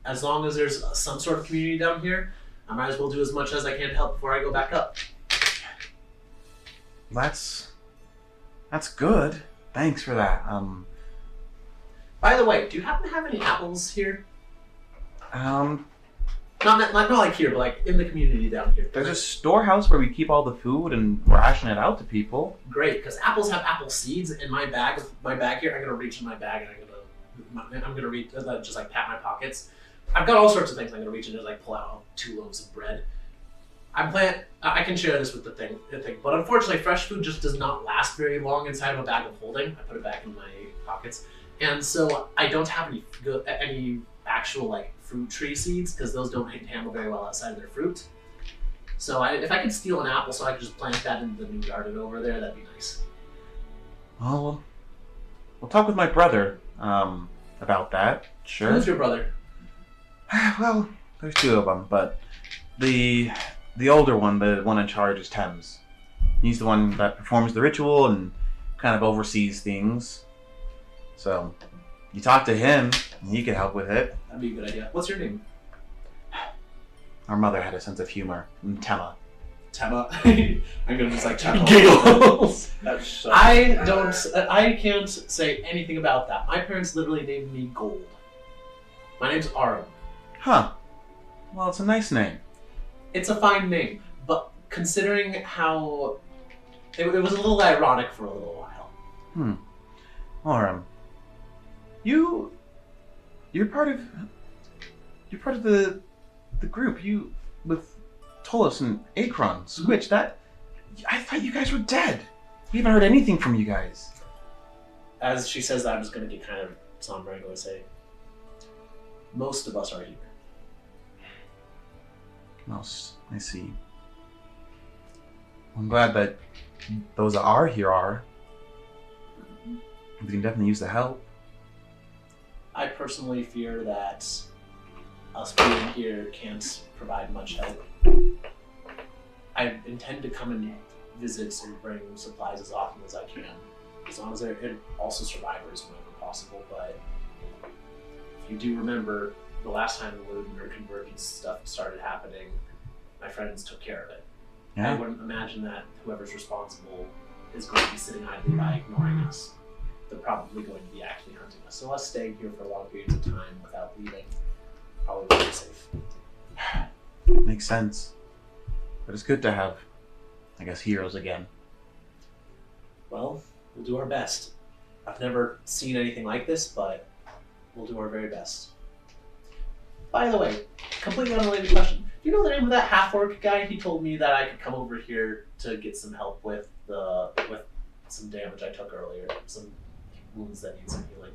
as long as there's some sort of community down here, I might as well do as much as I can to help before I go back up. That's good. Thanks for that. By the way, do you happen to have any apples here? There's Not like here, but like in the community down here. a storehouse where we keep all the food and ration it out to people. Great, because apples have apple seeds in my bag. Here, I'm gonna reach in my bag and I'm gonna reach, just like pat my pockets. I've got all sorts of things I'm gonna reach in and just like pull out 2 loaves of bread. I can share this with the thing, but unfortunately, fresh food just does not last very long inside of a bag of holding. I put it back in my pockets, and so I don't have any actual like fruit tree seeds because those don't handle very well outside of their fruit. So if I could steal an apple so I could just plant that in the new garden over there, that'd be nice. Well, we'll talk with my brother about that. Sure. Who's your brother? Well, there's 2 of them, but the older one, the one in charge, is Thames. He's the one that performs the ritual and kind of oversees things. So you talk to him, and he can help with it. That'd be a good idea. What's your name? Our mother had a sense of humor. Tema. Tema. I'm gonna just like chuckle. Giggles. That's I can't say anything about that. My parents literally named me Gold. My name's Arum. Huh. Well, it's a nice name. It's a fine name, but considering how it was a little ironic for a little while. Aram. You're part of the group. You with Tolos and Akron, Switch. That I thought you guys were dead. We haven't heard anything from you guys. As she says that, I'm just gonna get kind of somber and go and say, most of us are here. Most, I see. I'm glad that those that are here are. We can definitely use the help. I personally fear that us being here can't provide much help. I intend to come and visit and bring supplies as often as I can, as long as they're also survivors whenever possible. But if you do remember, the last time the Lunar Convergence stuff started happening, my friends took care of it. Yeah. I wouldn't imagine that whoever's responsible is going to be sitting idly by ignoring us. They're probably going to be actively hunting us. So us staying here for long periods of time without leaving, probably be safe. Makes sense. But it's good to have, I guess, heroes again. Well, We'll do our best. I've never seen anything like this, but we'll do our very best. By the way, completely unrelated question. Do you know the name of that half-orc guy? He told me that I could come over here to get some help with some damage I took earlier. Some wounds that need some healing.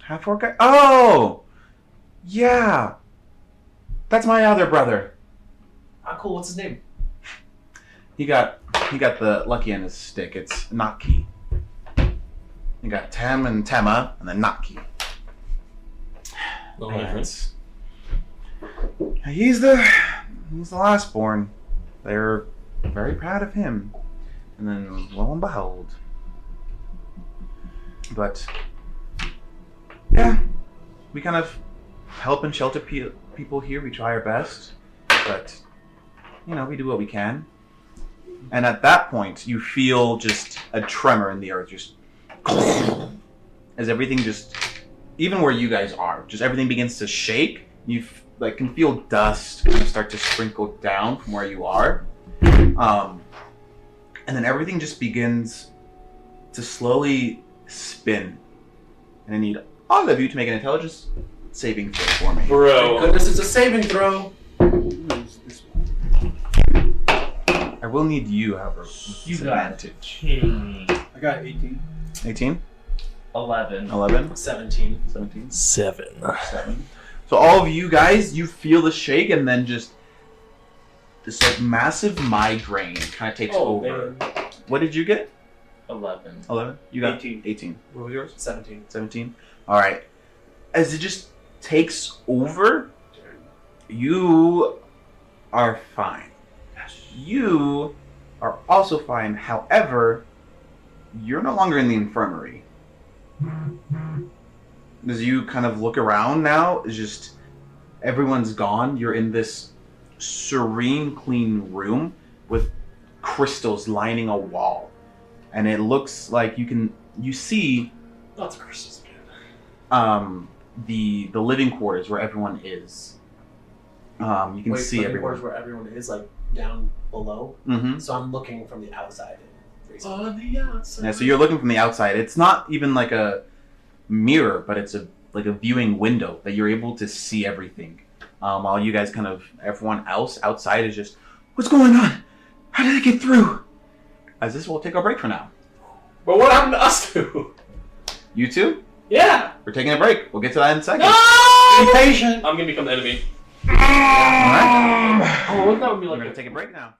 Half-orc guy? Oh! Yeah! That's my other brother. Ah, cool. What's his name? He got the lucky end of his stick. It's Naki. You got Tem and Tema, and then Naki. No And difference. he's the last born. They're very proud of him. And then, lo and behold. But, yeah, we kind of help and shelter people here. We try our best. But, we do what we can. And at that point, you feel just a tremor in the earth, just as everything just, even where you guys are, just everything begins to shake. You can feel dust kind of start to sprinkle down from where you are. And then everything just begins to slowly spin. And I need all of you to make an intelligence saving throw for me. Thank Bro. goodness it's a saving throw. I will need you, however, with You disadvantage. kidding me. I got 18. 18? 11. 11? 17. 17? 7. 7. So all of you guys, you feel the shake, and then just this massive migraine kind of takes over. Man. What did you get? 11. 11? You got 18. 18. What was yours? 17. 17? Alright. As it just takes over, you are fine. You are also fine. However, you're no longer in the infirmary. As you kind of look around now, it's just everyone's gone. You're in this serene, clean room with crystals lining a wall. And it looks like you see Lots of crystals again. the living quarters where everyone is. You can Wait, see living everyone. quarters where everyone is, like down below. Mm-hmm. So I'm looking from the outside. On the outside. Yeah, so you're looking from the outside. It's not even like a mirror, but it's like a viewing window that you're able to see everything. While you guys everyone else outside is just, what's going on? How did it get through? As this will take our break for now. But what happened to us two? You two, Yeah. we're taking a break. We'll get to that in a second. No! Be patient. I'm gonna become the enemy. Alright. Oh, that would be We're like going to take a break now.